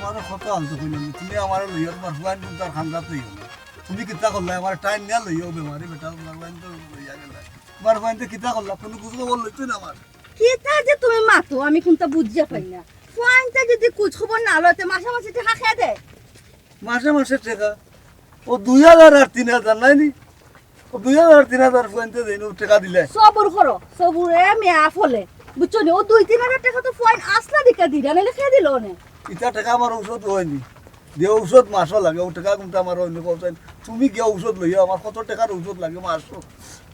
তোমার কত আনতো কইলাম তুমি আমার লইয়া তোমার ফুয়ান তার খান্দাত লইও তুমি কিতা করলা আমার টাইম না লইও বেমারি বেটা তোমার ফুয়ান তো লইয়া গেল তোমার ফুয়ান তো কিতা করলা কোনো বুঝ খবর লইতো না আমার কিতা যে তুমি মাতো আমি কোনটা বুঝিয়া পাই না ফুয়ানটা যদি কুছ খবর না লতে মাসে মাসে টাকা খেয়ে দে মাসে মাসে টাকা ও 2000 আর 3000 নাই নি ও 2000 আর 3000 ফুয়ানতে দেন টাকা দিলে সবর করো সবুরে মেয়া ফলে বুঝছো নি ও 2-3 টাকা তো ফুয়ান আসলা দিকা দিরা নাইলে খেয়ে দিল না ইটা টাকা আমার ঔষধ হয়নি যে ঔষধ মাসও লাগে ও টাকা কিন্তু আমার অন্য কথা তুমি গিয়ে ঔষধ লইয়া আমার কত টাকার ঔষধ লাগে মাসও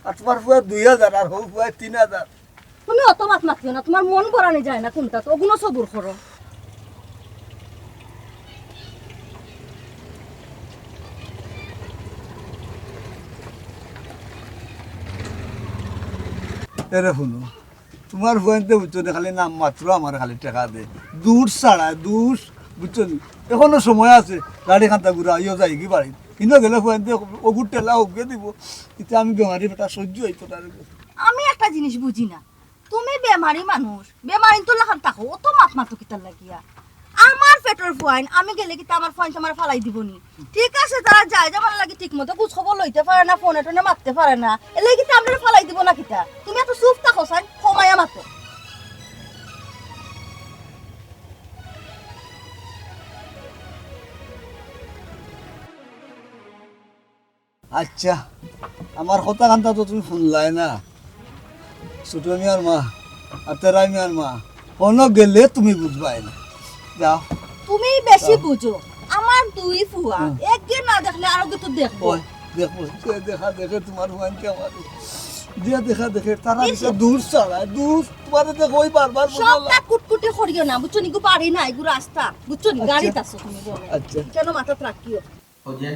আর তোমার ফুয়া 2000 আর হৌ ফুয়া 3000 তুমি অত মাত মাতিও না তোমার মন ভরানি যায় না কোনটা তো ওগুলো সবুর করো এরে শুনো তোমার ফুয়ানতে বুঝছো না খালি নাম মাত্র আমার খালি টাকা দে দূর ছাড়া দূর বুঝছো নি এখনো সময় আছে গাড়ি খান্তা ঘুরা আইও যাই কি বাড়ি কিন্তু গেলে ফুয়ানতে ওগুর টেলা ওকে দিব এটা আমি বেমারি বেটা সহ্য হইতো তার আমি একটা জিনিস বুঝি না তুমি বেমারি মানুষ বেমারি তো লাখান থাকো অত মাত মাতো কিতার লাগিয়া আমার পেট্রোল ফুয়াইন আমি গেলে কি আমার ফুয়াইন তোমার ফালাই দিবনি ঠিক আছে তারা যায় যাবার লাগে ঠিক মতো কুছ খবর লইতে পারে না ফোনে টোনে মারতে পারে না এলে কি আমরা ফালাই দিব না কিতা তুমি এত চুপ থাকো সাইন কমায়া মাতো আচ্ছা আমার কথা কান্তা তো তুমি শুনলাই না ছোট মিয়ার মা আর তেরা মিয়ার মা কোনো গেলে তুমি বুঝবাই না যাও তুমি বেশি বুঝো আমার দুই ফুয়া একদিন না দেখলে আরো তো দেখবো দেখো দেখা দেখে তোমার হুয়ানকে আমার দিয়া দেখা দেখে তারা দূর ছাড়া দূর তোমার দেখো ওই বারবার সবটা কুটকুটে করিও না বুঝছো নি গো পারি না এগু রাস্তা বুঝছো নি গাড়িতে আসো তুমি বলো আচ্ছা কেন মাথা রাখিও ও যে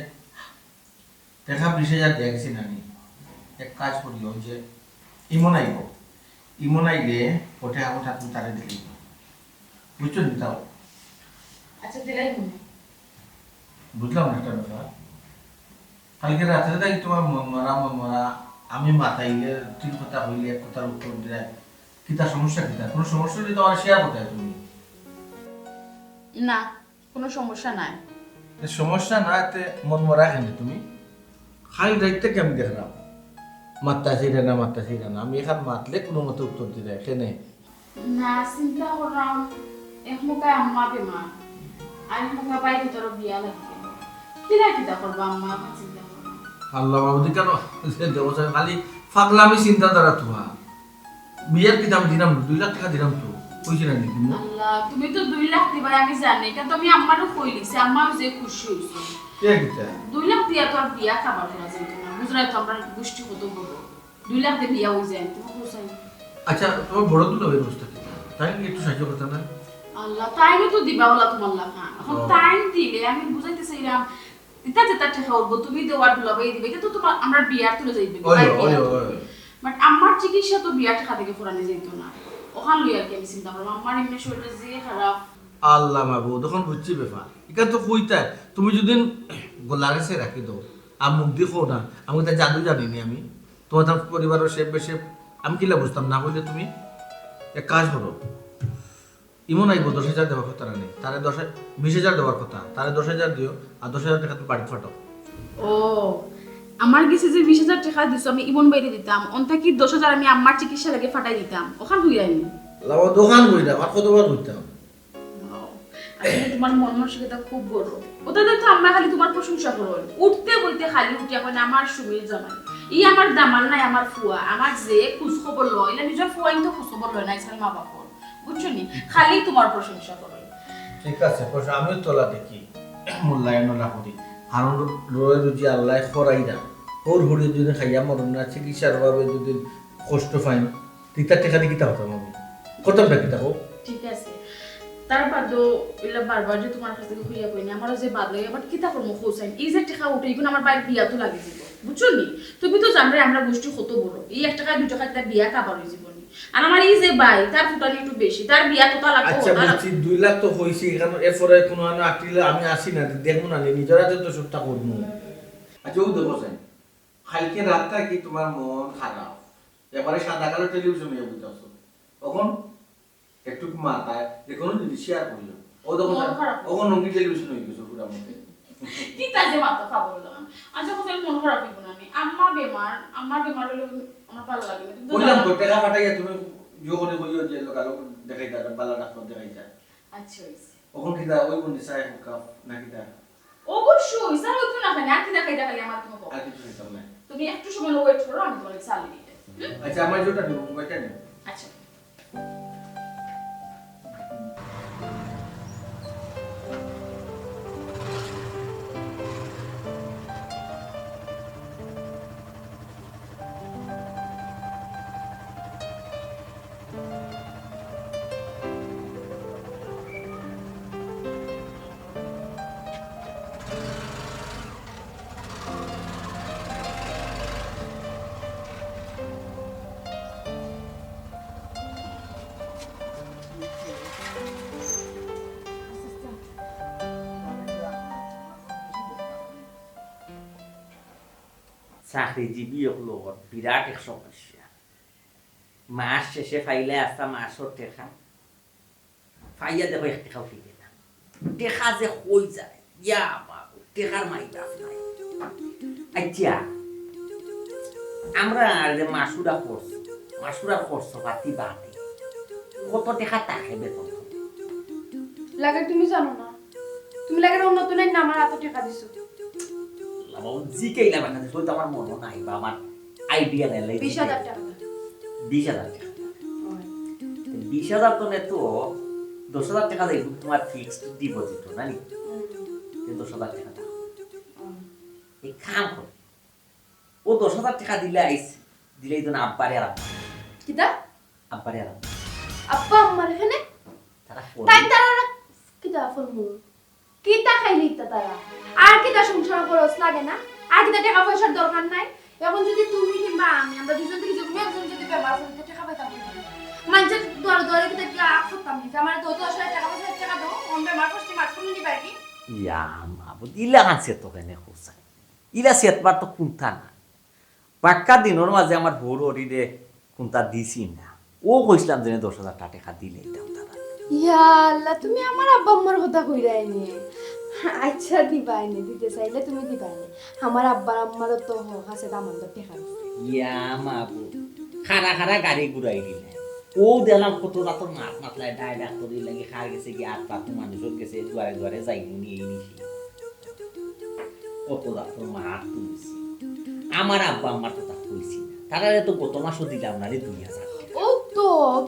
দেখা 20000 দেখছি না আমি এক কাজ করি ওই যে ইমন আইলে ওটা ওটা তুমি তারে দিলি বুঝছো নি তাও আচ্ছা দিলাই বুঝলাম না একটা ব্যাপার কালকে রাত্রে তাই তোমার মন মরা আমি মাথাইলে তিন কথা হইলে এক কথার উত্তর দেয় কিতা সমস্যা কিতা কোনো সমস্যা হলে তোমার শেয়ার করতে তুমি না কোনো সমস্যা নাই সমস্যা না তে মন মরা কেন তুমি খালি রাইতে কেমন দেখলাম মাত্তা ছিড়ে না আমি এখান মাতলে কোনো মতো উত্তর দিলে কেনে না চিন্তা করলাম এক মুখে আম্মা বেমার আর মুখে বাইরে তোর বিয়া লাগবে কিতা করবো আম্মা চিন্তা করলাম আল্লাহ বাবুদি কেন খালি ফাগলামি চিন্তা দ্বারা তোমার বিয়ের কি দাম দিলাম 2 লাখ টাকা দিলাম তো কইছি না দিদি আল্লাহ তুমি তো 2 লাখ দিবা আমি জানি কিন্তু আমি আম্মারও কই লিছি আম্মা যে খুশি হইছে কে কিতা 2 লাখ দিয়া তোর বিয়া খাবার না যাইতো না বুঝরাই তো আমরা গোষ্ঠী কত বড় 2 লাখ দিয়ে বিয়া হই যায় তুমি বুঝাই আচ্ছা তোমার বড় দুলো এই অবস্থা তাই কি একটু সাহায্য করতে না আল্লাহ তাইও তো দিবা বলা তোমার লাগা এখন টাইম দিলে আমি বুঝাইতে চাইলাম এটা যেটা টাকা উঠবো তুমি দেওয়ার দুলাবাই দিবে এটা তো তোমার আমরা বিয়ার তুলে যাইবে বাট আমার চিকিৎসা তো বিয়ার টাকা থেকে ফুরানো যাইতো না ওখান লই আর কি আমি চিন্তা করলাম আমার এমনি শরীরটা যে খারাপ আল্লাহ মাবু তখন বুঝছি ব্যাপার এটা তো কইতা তুমি যদি গোলারেসে রাখি দাও আর মুখ দিয়ে খো না আমি তো জাদু জানিনি আমি তোমার তার পরিবারের শেপ বেশে আমি কিলা বুঝতাম না বললে তুমি এক কাজ করো ইমন আইব 10,000 দেওয়ার কথা নেই তারে 20,000 দেওয়ার কথা তারে 10,000 দিও আর 10,000 টাকা তুমি বাড়ি ফাটাও ও আমার কাছে যে 20,000 টাকা দিছো আমি ইমন বাইরে দিতাম অন্তা কি 10,000 আমি আমার চিকিৎসা লাগে ফাটাই দিতাম ওখান হইয়া নি লাও দোকান কইরা আর কতবার কইতাম আসলে তোমার মন মানসিকতা খুব বড় ওটা তো আমরা খালি তোমার প্রশংসা করো উঠতে বলতে খালি উঠে এখন আমার সুমির জামাই এই আমার দামাল নাই আমার ফুয়া আমার যে খোঁজ খবর লয় না নিজের ফুয়াই তো খোঁজ খবর লয় না ইসলাম মা বাবা বুঝছো নি খালি তোমার প্রশংসা করো ঠিক আছে পয়সা আমিও তোলা দেখি মূল্যায়ন না করি কারণ রয়ে যদি আল্লাহ খরাই না ওর হরে যদি খাইয়া মরণ না চিকিৎসার ভাবে যদি কষ্ট পাই তিতা টাকা দিয়ে কিতা হতাম আমি কতটা কিতা হোক ঠিক আছে তারপর তো এলা বারবার যে তোমার কাছ থেকে হইয়া কই না আমারও যে বাদ লাগে বাট কিতা করব হোসাইন এই যে টাকা উঠে এখন আমার বাইরে বিয়া তো লাগে দিব বুঝছো নি তুমি তো জানবে আমরা গোষ্ঠী কত বড় এই 1 টাকা 2 টাকা তার বিয়া কাবার হই জীবনে আর আমার এই যে ভাই তার ফুটানি একটু বেশি তার বিয়া তো লাগবে আচ্ছা বলছি 2 লাখ তো হইছে এখানে এরপরে কোনো আটিলে আমি আসি না দেখব না নিজেরা তো সবটা করব আচ্ছা ও দেখো যাই কালকে রাতটা কি তোমার মন খারাপ এবারে সাদা কালো টেলিভিশনে বুঝাছো তখন একটু মাথায় যে কোনো জিনিস শেয়ার করিও ও দেখো মন খারাপ। ও নঙ্গি টেলিভিশন হয়ে গেছে পুরা মতে কি তাজে মাথা খাবো না আচ্ছা কোথায় মন খারাপ হইব না আমি আমার বেমার হলে আমার ভালো লাগে না কিন্তু কইলাম তো টাকা ফাটাইয়া তুমি যোগনে কইও যে লোকাল দেখাই দা বালা ডাক্তার দেখাই যা আচ্ছা হইছে ওখান কিদা ওই বন্ধে সাহেব কাপ নাকি দা অবশ্যই স্যার ওই তো না খালি আর কি দেখাই আমার তোমাকে আর কিছু হইতাম না তুমি একটু সময় ওয়েট করো আমি তোমাকে চালিয়ে দিতে আচ্ছা আমার যেটা নিব ওইটা নিব আচ্ছা চাকরিজীবী লগত বিরাট এক সমস্যা মাস শেষে ফাইলে আসতা মাসর টেকা ফাইয়া দেখো এক টেকাও ফিরে না টেকা যে কই যায় ইয়া বাবু টেকার মাইদাস নাই আচ্ছা আমরা যে মাসুরা করছো পাতি বাতি কত টেকা তাকে বেতন লাগে তুমি জানো না তুমি লাগে অন্য তুলে না আমার এত টাকা দিছো বাবু জিকেইলা বানাতে তো আমার মনে নাই বা আমার আইডিয়া নেই 20,000 টাকা 20,000 টাকা 20,000 তো নে তো 10,000 টাকা দেব তোমার ফিক্সড ডিপোজিট না নি 10,000 টাকা দাও এই কাম কর ও 10,000 টাকা দিলেই তো না আব্বারে আরাম কিটা আব্বারে আরাম আব্বা আমার এখানে তারা টাইম তারা কিটা ফলমু কিটা খাইলি তারা আর কিটা সংসার খরচ লাগে না আর কিটা টাকা পয়সার দরকার নাই এখন যদি তুমি কিংবা আমরা দুজন থেকে যে কোনো একজন যদি ব্যবহার করতে টাকা পাইতাম মানছে দরে কিটা করতাম না আমার তো 10,000 টাকা 5,000 টাকা দাও অন ব্যবহার করতে মাছ কোন নিবা কি ইয়া মাবু দিলা আছে তো কেনে খুশা ইলা সেতবার তো কুন্তা না পাক্কা দিনের মাঝে আমার ভোর হরিরে কুন্তা দিছি না ও কইছিলাম যে 10,000 টাকা দিলেই দাম তারা ইয়া আল্লাহ তুমি আমার আব্বা আম্মার কথা কইরাইনি আচ্ছা দিবাইনি দিতে চাইলে তুমি দিবাইনি আমার আব্বার আম্মারও তো হক আছে দামন তো টাকা ইয়া মাবু খারা গাড়ি ঘুরাই দিলে ও দিলাম কত রাত মাতলায় ডাইরেক্ট করে লাগি খার গেছে কি আর পাত মানুষের গেছে দুয়ারে যাইনি নিয়ে নিছি কত রাত মার তুলছি আমার আব্বা আম্মার কথা কইছি না তারা তো গত মাসও দিলাম না রে 2,000 ও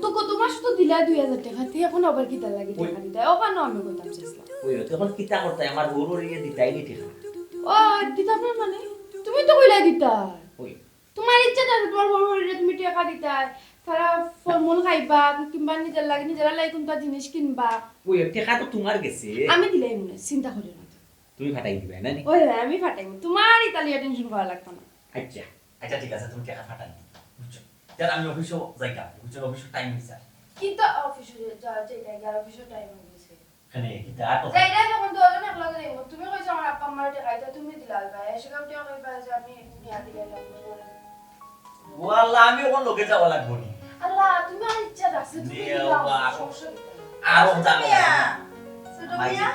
তো কত মাস তো দিলা 2,000 টাকা তুই এখন আবার কিটা লাগি টাকা দিতে ও কেন আমি কইতাম চেষ্টা ওই তখন কিতা করতে আমার গরু রিয়ে দিতাই নি ঠিক ও দিতা না মানে তুমি তো কইলা দিতা ওই তোমার ইচ্ছা আছে তোমার বড় বড় তুমি টাকা দিতা তারা ফলমূল খাইবা কিংবা নিজের লাগি কোনটা জিনিস কিনবা ওই টাকা তো তোমার গেছে আমি দিলাই মনে চিন্তা করি না তুমি ফাটাই দিবে না নি ওই আমি ফাটাই তোমার ইতালিয়া টেনশন করা লাগতো না আচ্ছা ঠিক আছে তুমি টাকা ফাটাই বুঝছো তার আমি অফিসে যাইতাম বুঝছো অফিসে টাইম হইছে কিন্তু অফিসে যাইতা গিয়ে অফিসে টাইম হইছে কেন কিতা আর তো যাইতা যখন দুজন এক লগে যাইব তুমি কইছো আমার আপা আমার টাকা তুমি দিলাল ভাই এসে কাম টাকা কইবা যে আমি নিয়া দিলাম ওয়াল্লাহ আমি কোন লোকে যাওয়া লাগবো নি আল্লাহ তুমি আর ইচ্ছা রাখছো তুমি দিলাও আর জানো ছোট মিয়া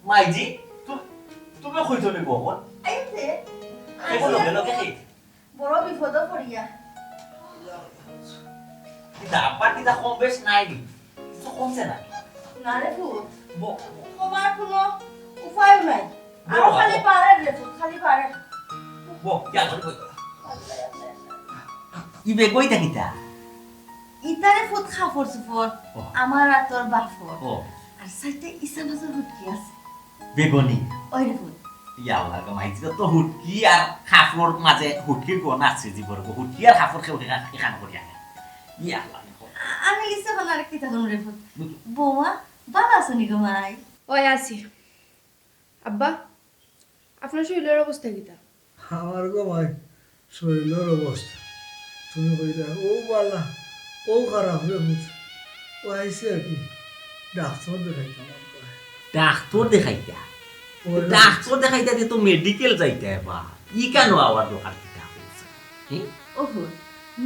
মাইজি তুমি কইতো নি বহন আইতে এই বলো লোকে কি বড় বিপদ পড়িয়া কিতা পাটিটা কম বেশ নাই নি তো কমছে না না রে ফুট বো তোমার কোনো উপায় নাই আর খালি পারে রে ফুট খালি পারে বো যা কই ইবে কই থাকিতা ইতারে ফুট খাফর সুফর আমার আর তোর বাফর ও আর সাইতে ইসা বাজার হুটকি আছে বেগনি ওই রে ফুট ইয়া লাগা মাইজি তো হুটকি আর খাফর মাঝে হুটকির কোন আছে জীবর হুটকি আর খাফর খেও এখান করি আগে ইয়া লাগা আমি ইসা বানার কি থাকুন রে ফুট বৌমা ভালো আছো নি গো মাই ওই আছি আব্বা আপনার শরীরের অবস্থা কিটা আমার গো ভাই শরীরের অবস্থা তুমি কইলা ও বালা ও খারাপ রে বুঝ ও আইসে কি ডাক্তার দেখাইতাম ডাক্তার দেখাইতা দিয়ে তো মেডিকেল যাইতে বা ই কেন আওয়ার দোকান কিটা ও ফুট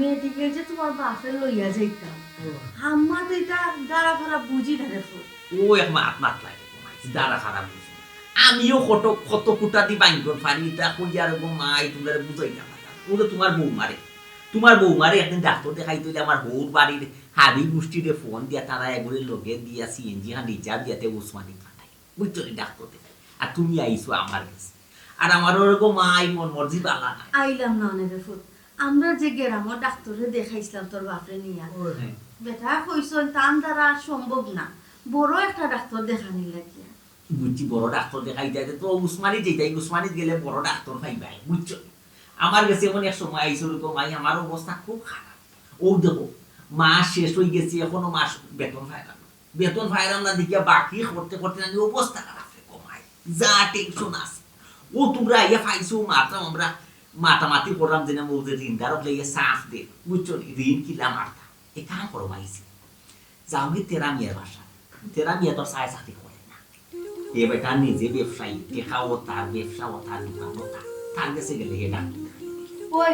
মেডিকেল যে তোমার বাপের লইয়া যাইতাম আমার তো এটা দাঁড়া ফারা বুঝি না রে ফুল। ও এক মাত মাত লাগে দাঁড়া খারাপ বুঝি আমিও কত কুটা দি বাইঙ্গর ফারি তা কই আর গো মাই তোমরা বুঝাই না ওটা তোমার বউ মারে একদিন ডাক্তার দেখাই তুই আমার বউর বাড়ির হাবি গোষ্ঠীরে ফোন দিয়া তারা এগুলি লগে দিয়া সিএনজি হান রিজার্ভ দিয়াতে উসমানি পাঠাই বুঝছো নি ডাক্তার দেখাই আর তুমি আইছো আমার কাছে আর আমার ওরকম মাই মন মর্জি বালা না আইলাম না অনেক ফুল। আমরা যে গেরামো ডাক্তারে দেখাইছিলাম তোর বাপরে নিয়া বেটা কইছন তান দ্বারা সম্ভব না, বড় একটা ডাক্তার দেখানি লাগিয়া। বুঝছি বড় ডাক্তার দেখাই যায় তো উসমানি যেটাই উসমানি গেলে বড় ডাক্তার পাইবাই বুঝছো। আমার কাছে এমন এক সময় আইসো তো মাই আমার অবস্থা খুব খারাপ। ও দেখো মাস শেষ হয়ে গেছে এখনো মাস বেতন ফাইলাম না দেখিয়া বাকি করতে করতে না অবস্থা খারাপ রে কমাই যা টেনশন আছে। ও তোমরা আইয়া পাইছো মারতাম আমরা মাতামাতি করলাম যে না মৌজে ঋণদারক লইয়া সাফ দে বুঝছো ঋণ কিলা মারতাম এ কাম করো মাইছি যাও কি তেরা মিয়ার বাসা। তেরা মিয়া তোর সায় চাকরি করে না এ বেটা নিজে ব্যবসায়ী দেখাও তার ব্যবসা ও তার দোকান ও তার কাছে গেলে এ ডাক্তার ওই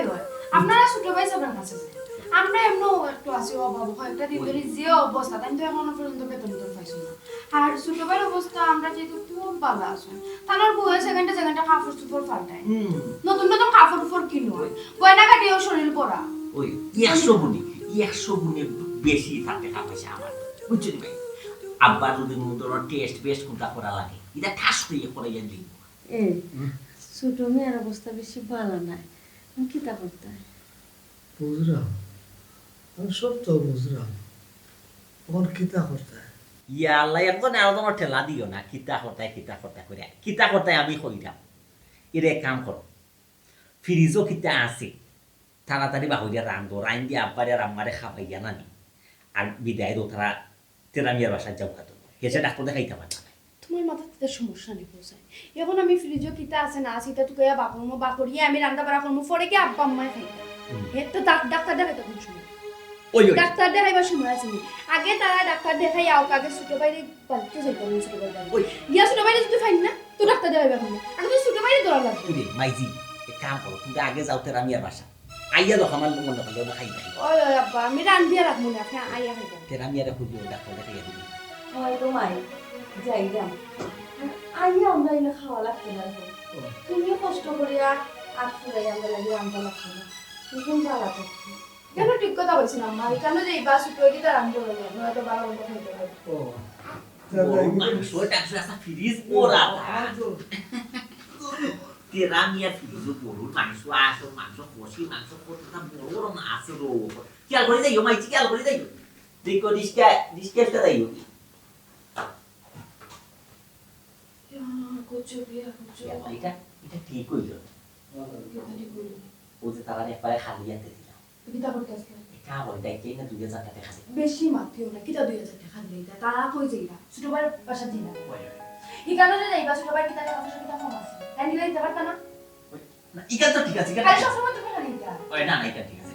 আপনারা ছোট ভাই সবার কাছে যায় আমরা এমন একটু আছি অভাব কয়েকটা দিন ধরে যে অবস্থা তাই তো এখনো পর্যন্ত বেতন পাইছো না। আর ছোট ভাইয়ের অবস্থা আমরা যেহেতু খুব ভালো আছি তার বউয়ের সেকেন্ডে কাপড় চোপড় পাল্টায় নতুন নতুন কাপড় চোপড় কিনো হয় গয়না কাটিও শরীর পরা ওই 100 গুণে বেশি থাকে পয়সা আমার বুঝছো ভাই। আব্বা যদি মতো টেস্ট বেস্ট কোনটা করা লাগে এটা ঠাস করে করে যাই ছোট মেয়ের অবস্থা বেশি ভালো নাই, কিতা করতে বুঝলাম, আমি সব তো বুঝলাম, তখন কিতা করতে ইয়াল্লা একজন আর তোমার ঠেলা দিও না কিতা করে কিতা করতায় আমি কইরাম এর এক কাম করো ফ্রিজও কিতা আছে তাড়াতাড়ি বাহুরিয়া রান্ধো রাইন দিয়ে আব্বারে আর আম্মারে খাবাইয়া নানি আর বিদায় দো তারা তেরা মিয়ার বাসায় যাও খাতো হেসে ডাক্তার দেখাইতে পারবে না। তোমার মাথাতে সমস্যা নেই পৌঁছায় এখন আমি ফ্রিজও কিতা আছে না আছে তা তুই বাকরিয়ে আমি রান্না বাড়া করবো পরে কি আব্বা আম্মায় খাইতে এর তো ডাক্তার দেখাইতে কোন সময় ডাক্তার দেখাইবার সময় আছে আগে তারা ডাক্তার দেখাই আও আগে ছোট বাইরে পালতে যাইতো না ছোট বাইরে গিয়া ছোট বাইরে যদি ফাইন না তো ডাক্তার দেখাইবা কোন আগে তো ছোট বাইরে দৌড়া লাগবে রে মাইজি এক কাম করো তুমি আগে যাও তেরা মিয়ার বাসা আইয়া দেখো আমার মন না খাইবা খাই ওই আব্বা আমি রান্ধিয়া রাখবো না আপনি আইয়া খাইবেন তেরা মিয়ারে খুঁজো ডাক্তার দেখাইয়া দিবি হয় তো মাই যাইলাম আইয়া আমরা এনে খাওয়া লাগতে না, তুমিও কষ্ট করিয়া আট ফুরাই আমরা লাগি রান্না লাগতে না তুমি ভালো থাকছি কেন ঠিক কথা বলছি না মা কেন যে এই বাস উঠে গিয়ে রান্না করবে নয়তো বারো ঘন্টা খাইতে হবে ফ্রিজ পোড়া তেরা মিয়ার ফ্রিজ পোড়ুর মাংস আসো মাংস কষি মাংস কতটা বড় মাছ রো খেয়াল করে যাইও মাইছি খেয়াল করে যাইও দেখো ডিসকেটটা যাইও এটা ঠিক হইল ও যে তারা একবারে খালি আনতে দিলাম এটা বল দেখে না 2000 টাকা খালি বেশি মাথিও না কিটা 2000 টাকা দিলে এটা তারা কই যাইরা ছোট ভাই বাসা দিনা ইকানো যে যাইবা ছোট ভাই কিটা টাকা পয়সা কিটা কম আছে তাই নিলে দিতে পারতা না না ইকা তো ঠিক আছে ইকা খালি সব সময় তুমি না নিতা ওই না ইকা ঠিক আছে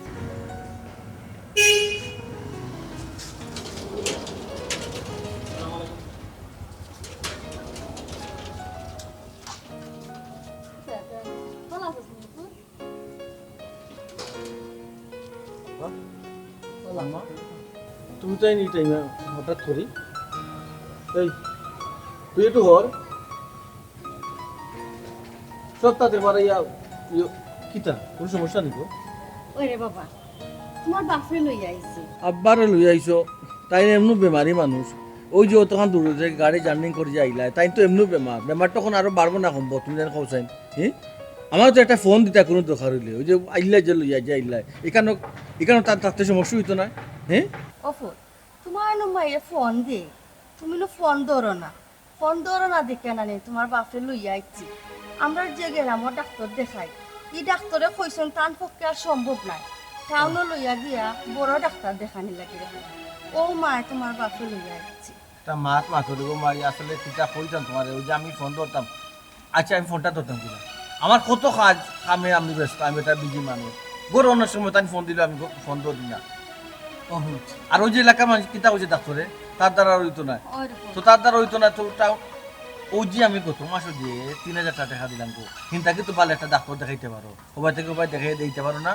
তুমি তাই নি টাইম হঠাৎ করি এই তুই একটু হর সব তাদের মারা কিতা কোনো সমস্যা নেই ওরে বাবা তোমার বাপরে লই আইছি আব্বারে লই আইছো তাই এমনি বেমারি মানুষ ওই যে তখন দূরে যে গাড়ি জার্নিং করে যে আইলা তাই তো এমনি বেমার তখন আরো বাড়বো না কমবো তুমি যেন খাওয়াইন হ্যাঁ আমার তো একটা ফোন দিতা কোনো দরকার হইলে ওই যে আইলাই যে লইয়া যে আইলাই এখানে তার থাকতে সমস্যা হইতো না হ্যাঁ অফর তোমার মাইয়ে ফোন দে তুমি ফোন ধরো না দেখে না নেই তোমার বাপরে লইয়া আইছি আমরা যে গেলাম ডাক্তার দেখাই এই ডাক্তারে কইছেন তার পক্ষে আর সম্ভব নাই টাউনও লইয়া গিয়া বড় ডাক্তার দেখানি লাগে ও মায় তোমার বাপরে লইয়া আইছি তা মাথা দেবো মারি আসলে কিতা কইতাম তোমার ওই যে আমি ফোন ধরতাম আচ্ছা আমি ফোনটা ধরতাম কিনা আমার কত কাজ কামে আমি ব্যস্ত আমি এটা বিজি মানুষ গরু অন্য সময় তাই ফোন দিলে আমি ফোন ধরি না আর ওই যে এলাকার মানুষ কিতা হয়েছে ডাক্তারে তার দ্বারা হইতো না তো তার দ্বারা হইতো না তো ও যে আমি কত মাসে দিয়ে 3000 টাকা দিলাম গো কিন্তু কিন্তু ভালো একটা ডাক্তার দেখাইতে পারো সবাই থেকে সবাই দেখে দিতে পারো না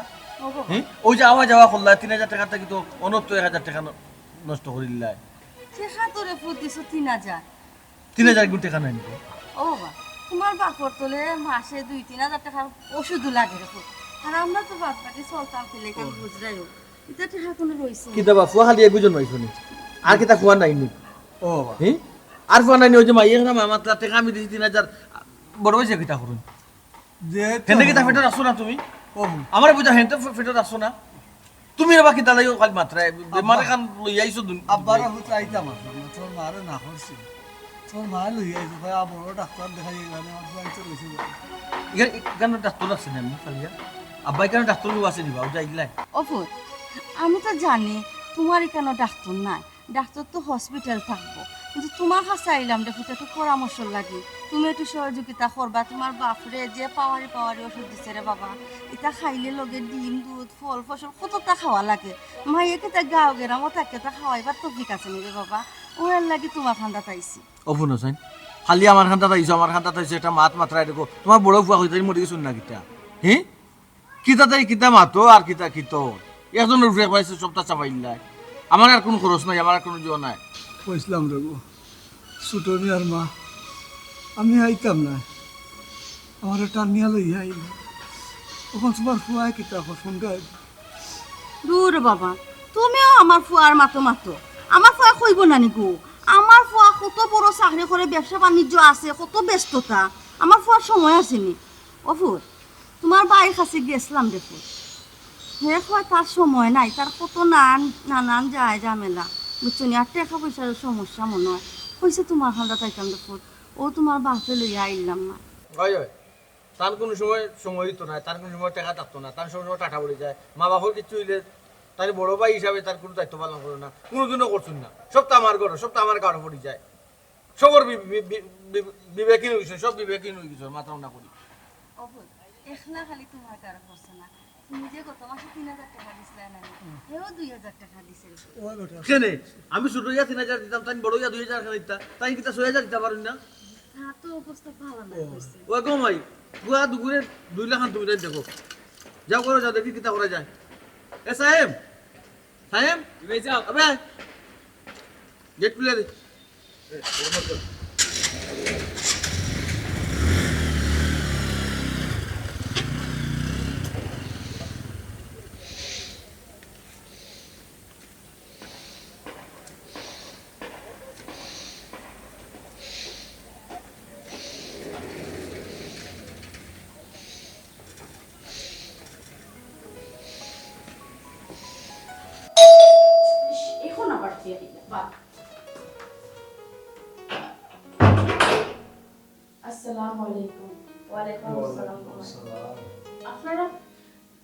হ্যাঁ ওই যে আওয়া যাওয়া করলা 3000 টাকা থেকে তো অনত্য 1000 টাকা নষ্ট করিলাই চেষ্টা তোরে ফুটিছো 3000 3000 গুণ টাকা নাই গো ও বাবা তোমার বাপর তোলে মাসে 2-3000 টাকার ওষুধ লাগে রে ফুট আর আমরা তো বাদ বাকি চলতাম ফেলে কেন বুঝরাইও এটা টাকা কোনো রইছে কি দেবা ফুয়া খালি একজন মাইছো নি আর কিতা ফুয়া নাই নি ও বাবা হ্যাঁ আর ফুয়া নাই নি ওই যে মাইয়ের নাম আমার টাকা আমি দিছি 3000 বড় হইছে কিতা করুন যে হেনে কিতা ফেটে আসছো না তুমি ও আমার বুঝা হেনতে ফেটে আসছো না তুমি এবার কিতা লাইও খালি মাত্রায় বেমারে কান লই আইছো আব্বারা হুত আইতাম আসলে তোর মারে না করছি তোর মা লই আইছো ভাই বড় ডাক্তার দেখাই গেলাম আমার বাড়িতে রইছে এখানে ডাক্তার আছে না আমি খালিয়া আব্বা এখানে ডাক্তার আছে নি বাবু যাইলাই অপুর আমি তো জানি তোমার এখানে ডাক্তার নাই ডাক্তার তো হসপিটাল থাকবো কিন্তু তোমার কাছে আইলাম দেখো একটু পরামর্শ লাগে তুমি একটু সহযোগিতা করবা তোমার বাপরে যে পাওয়ারি ওষুধ দিছে রে বাবা এটা খাইলে লগে ডিম দুধ ফল ফসল কতটা খাওয়া লাগে মাইয়ে কেটা গাও গেরামও থাকে তা খাওয়াইবার তো ঠিক আছে নি রে বাবা ওর লাগে তোমার ঠান্ডা পাইছি অপুন হোসেন খালি আমার খান্তা তাইছো আমার খান্তা তাইছো এটা মাত মাত্রায় দেখো তোমার বড় ফুয়া হইতে মরে গেছুন না কিতা হ্যাঁ কিতা তাই কিতা মাতো আর কিতা কিতো একজনের উপরে পাইছে সবটা চাপাইলাই আমার আর কোনো খরচ নাই আমার আর কোনো জোর নাই কইছিলাম রে গো ছোট মিয়ার মা আমি আইতাম না আমার টানিয়া লই আইল তখন তোমার ফুয়াই কিতা ফোন গাই দূর বাবা তুমিও আমার ফুয়ার মাতো আমার ফুয়া কইব না নি গো আমার ফুয়া কত বড় চাকরি করে ব্যবসা বাণিজ্য আছে কত ব্যস্ততা আমার ফুয়ার সময় আসেনি অফুর তোমার বাইর কাছে গেছিলাম দেখো হে হয় তার সময় নাই তার কত নানান যায় ঝামেলা বুঝছো নি আর টাকা পয়সার সমস্যা মনে হয় কইছে তোমার খান্দা তাইতাম দেখো ও তোমার বাপে লইয়া আইলাম না হয় তার কোনো সময় হইতো না তার কোনো সময় টাকা থাকতো না তার সময় টাকা পড়ে যায় মা বাবার কিছু হইলে তার বড় ভাই হিসাবে তার কোনো দায়িত্ব পালন করে না কোনোদিনও করছেন না সব তো আমার ঘরে সব তো আমার কারো পড়ে যায় সবর বিবেকহীন হয়েছে সব বিবেকহীন হয়ে গেছে মাথা না করি একলা খালি তোমার কারো করছে না তুমি যে গত মাসে 3000 টাকা দিছিলে না হেও 2000 টাকা দিছিল কেনে আমি ছোট ইয়া 3000 দিতাম তাই বড় ইয়া 2000 টাকা দিতাম তাই কিতা 6000 দিতে পারেন না তা তো অবস্থা ভালো না কইছে ও গো মাই গুয়া দুগুরে 2 লাখ তুমি দেখো যাও করো যাও দেখি কিতা করা যায় এ সাহেব বে যাও আবে গেট খুলে দে এখন আবার দিয়ে দিলে বাহ আসসালামু আলাইকুম ওয়ালাইকুম আসসালাম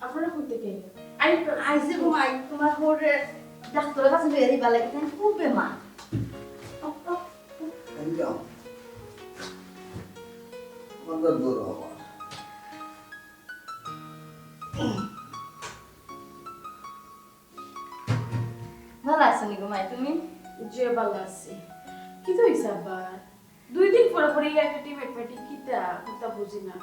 আপনারা কইতে গেলেন আইছে ঘুমাই তোমার হোরে ডাক্তারের কাছে বেরি বালা কেন খুব বেমার যাও বন্ধর দূর হওয়া ভালো আছো নি ঘুমাই তুমি যে ভালো আছে কি তো হইছে আবার 2 দিন পরে পরে একটা টিম একপাটি কিতা বুঝি না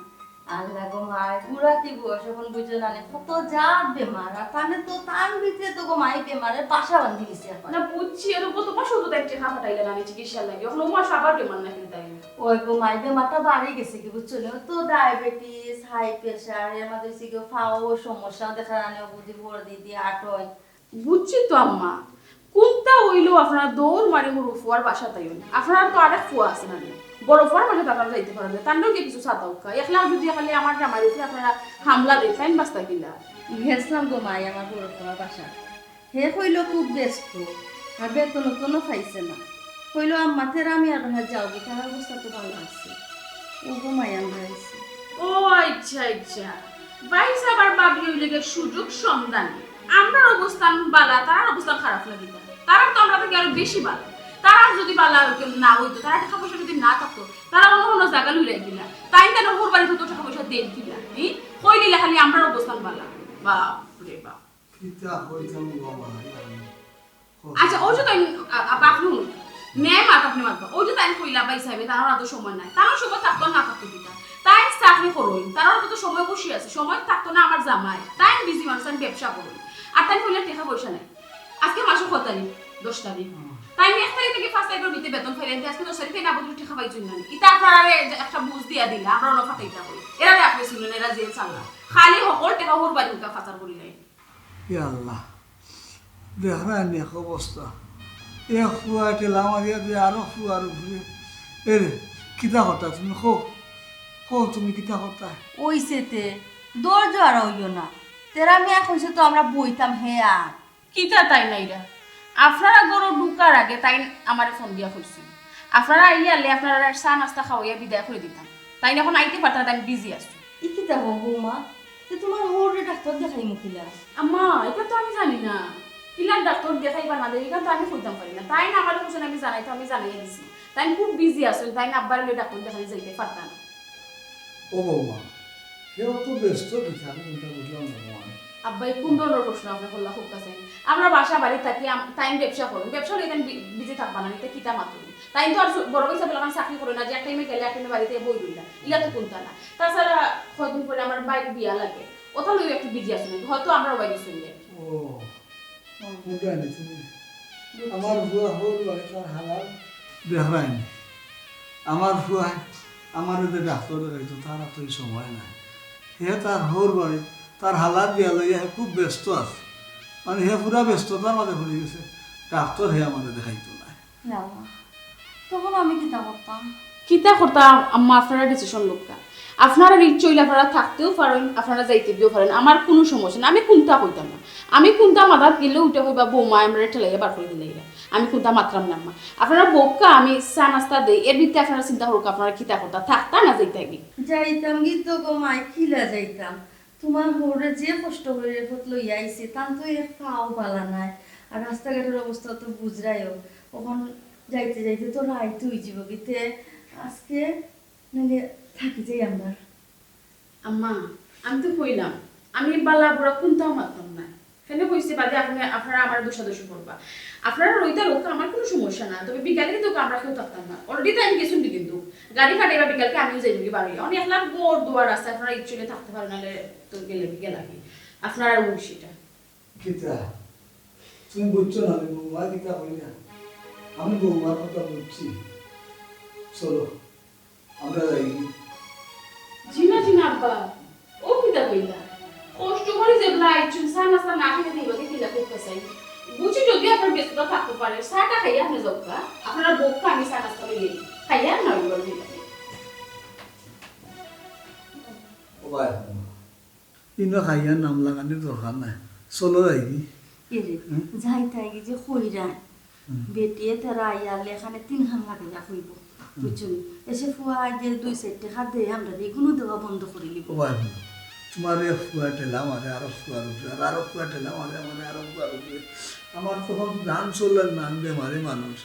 আল্লাহ গো মাই পুরা কি বয়স এখন বুঝো না কত জাত বেমার আর তানে তো তার ভিতরে তো গো মাই বেমারের পাশা বান্ধি দিছে এখন না বুঝছি এর কত মাস হতো একটা খা ফাটাইলে না চিকিৎসা লাগে এখন ও মাস আবার বেমান না কিন্তু তাই ওই গো মাই বেমারটা বাড়ি গেছে কি বুঝছো না তো ডায়াবেটিস হাই প্রেসার এর মধ্যে হইছে কি ফাও সমস্যা দেখা না বুদ্ধি ভরে দিদি আটয় বুঝছি তো আম্মা কোনটা হইলো আপনারা দৌড় মারি হরু ফুয়ার বাসা তাই আপনারা তো আরেক ফুয়া আছে না বড় ফুয়ার মাঝে তারা যাইতে পারবে তার নাকি কিছু ছাতাও খা একলা যদি খালি আমার জামাই উপরে আপনারা হামলা দেখাইন বাস্তা কিলা গেছিলাম গো মাই আমার বড় তোমার বাসা হে কইল খুব ব্যস্ত আর বেতনও পাইছে না কইল আম্মা তেরা মিয়ার বাসা যাও কি তার অবস্থা তো ভালো আছে ও গো মাই আমরা আইছি ও আচ্ছা বাইস আবার বাবি হইলে গে সুযোগ সন্ধান আমরা অবস্থান বালা তার অবস্থান খারাপ লাগে তারা তো আমরা থেকে আরো বেশি বালা তারা যদি বালা না হইতো তারা টাকা পয়সা যদি না থাকতো তারা অন্য জায়গা লুইলাই দিলা তাই কেন ওর বাড়িতে তো টাকা পয়সা দেন কিনা কই দিলে খালি আমরা অবস্থান বালা বাপ রে বাপ কিতা হইতাম গো মা আচ্ছা ও যে তাই আপনি ন্যায় মাত আপনি মাত ও যে তাই কইলা বাই হিসাবে তার এত সময় নাই তার সময় থাকতো না থাকতো কিটা তাই চাকরি করুন তার তো সময় বসে আছে সময় থাকতো না আমার জামাই তাই বিজি মানুষ আমি ব্যবসা করুন আর তাই হইলে টাকা পয়সা নাই আজকে মাসে 10 তারিখ 10 তারিখ তাই আমি 1 তারিখ থেকে 5 তারিখের ভিতরে বেতন ফাইলেন আজকে 10 তারিখ থেকে আবার টাকা পাইছি না এটা আপনারা একটা বুঝ দিয়া দিলা আমরা না ফাটাইতা করি এরা আপনি শুনেন এরা যে চালা খালি হকল টাকা ওর বাড়ি উঠা ফাতার করি নাই ইয়া আল্লাহ দেখরানি এক অবস্থা এক ফুয়া টেলা মারিয়া দিয়ে আরো ফুয়ার উপরে এরে কিতা কথা তুমি তুমি কিতা কথা ওইসেতে দৌড় আর হইও না তেরা মিয়া কইছে তো আমরা বইতাম হে আর কিতা তাই নাইরা আপনারা গরু ঢুকার আগে তাই আমারে ফোন দিয়া কইছেন আপনারা আইয়ালে আপনারা চা নাস্তা খাওয়াইয়া বিদায় করে দিতাম তাই এখন আইতে পারতাম আমি বিজি আছি ই কিতা হো বৌমা তে তোমার হোরে ডাক্তার দেখাই মুখিলা আম্মা এটা তো আমি জানি না কিলার ডাক্তার দেখাইবা না দেই এটা তো আমি কইতাম পারি না তাই না আমার কোশ্চেন আমি জানাই তো আমি জানাইয়া দিছি তাই খুব বিজি আছি তাই না আব্বার লই ডাক্তার দেখাই যাইতে পারতাম না ও বৌমা কেউ তো ব্যস্ত দিচ্ছে আমি চিন্তা বুঝলাম না বৌমা আব্বাই কোন ধরনের প্রশ্ন আপনি করলা খুব কাছে আমরা বাসা বাড়ি থাকি টাইম ব্যবসা করুন ব্যবসা লই তাই বিজি থাকবা না এটা কিতা মাতুন তাই তো আর বড় পয়সা বলে আমি চাকরি করে না যে একটা টাইমে গেলে একটা বাড়িতে বই রইলা ইলা তো কোনটা না তাছাড়া কয়দিন পরে আমার বাইক বিয়া লাগে ওটা লই একটু বিজি আছি হয়তো আমরা বাইরে শুনলে ও বুঝানি তুমি আমার বুয়া হল বাড়ি তার হালাল দেখরাইনি আমার বুয়া আমার যে ডাক্তার দেখাইতো তার তো এই সময় নাই হে তার হোর বাড়ি তার হালাত বিয়া লইয়া খুব ব্যস্ত আছে মানে হে পুরা ব্যস্ততার মাঝে পড়ে গেছে ডাক্তার হে আমাদের দেখাইতো না তখন আমি কিতা করতাম কিতা করতাম আম্মা আপনারা ডিসিশন লোকটা আপনারা ইচ্ছে হইলে আপনারা থাকতেও পারেন আপনারা যাইতে দিও পারেন আমার কোনো সমস্যা না আমি কোনটা কইতাম না আমি কোনটা মাথাত গেলে উঠে হইবা বৌমা আমরা ঠেলাইয়া বার করে দিলে আমি কোনটা মাত্রাম না আম্মা আপনারা বোকা আমি চা নাস্তা দেই এর ভিতরে আপনারা চিন্তা করুক আপনারা কিতা করতা থাকতা না যাইতে গি যাইতাম গীত গো মাই খিলা যাইতাম তোমার হোরে যে কষ্ট করে রেপত লইয়া আইছে তান তো এর খাও বালা নাই আর রাস্তাঘাটের অবস্থা তো বুঝরাইও ওখান যাইতে যাইতে তো রাইতে হয়ে যাব গীতে আজকে নাহলে থাকি যাই আমরা আম্মা আমি তো কইলাম আমি বালা বুড়া কোনটাও মারতাম না কেন কইছে বাদে আপনারা আমার দোষাদোষি করবা আপনারা রইতা লোক আমার কোনো সমস্যা না তবে বিকালে কিন্তু আমরা কেউ থাকতাম না অলরেডি তো আমি গেছুন কিন্তু গাড়ি ফাটাইবা বিকালকে আমিও যাই নাকি বাড়ি অনেক লাখ গোড় দুয়ার আছে আপনারা ইচ্ছুলে থাকতে পারেন নাহলে তো গেলে লাগে আপনারা মুন্সিটা কিতা তুমি বুঝছো না আমি বৌমা কিতা বলি না আমি বৌমার কথা বুঝছি চলো আমরা যাই জিনা জিনা আব্বা ও কিতা কইলা কষ্ট করে যে লাইছুন সানাসা না খেতে দিবা কিলা খুব পছাই বুঝি যদি আপনার ব্যস্ততা থাকতে পারে সাটা খাইয়া আপনি যাওকা আপনারা বোকা আমি সানাসা লই খাইয়া না বল দিলা ও ভাই ইনো খাইয়া নাম লাগানোর দরকার নাই চলো যাই এরে যাইতাই যে কইরা বেটিয়ে তারা আইয়ালে এখানে 3 খান লাগাইয়া কইব বুঝছুন এসে ফুয়া যে 2-4 টাকা দে আমরা এগুলো দেওয়া বন্ধ করে লিব ও ভাই তোমার এক ফুয়া টেলা মারে আরো ফুয়ার উপরে আর আরো ফুয়া টেলা মারে মানে আরো ফুয়ার উপরে আমার তখন ধান চলার নান বেমারে মানুষ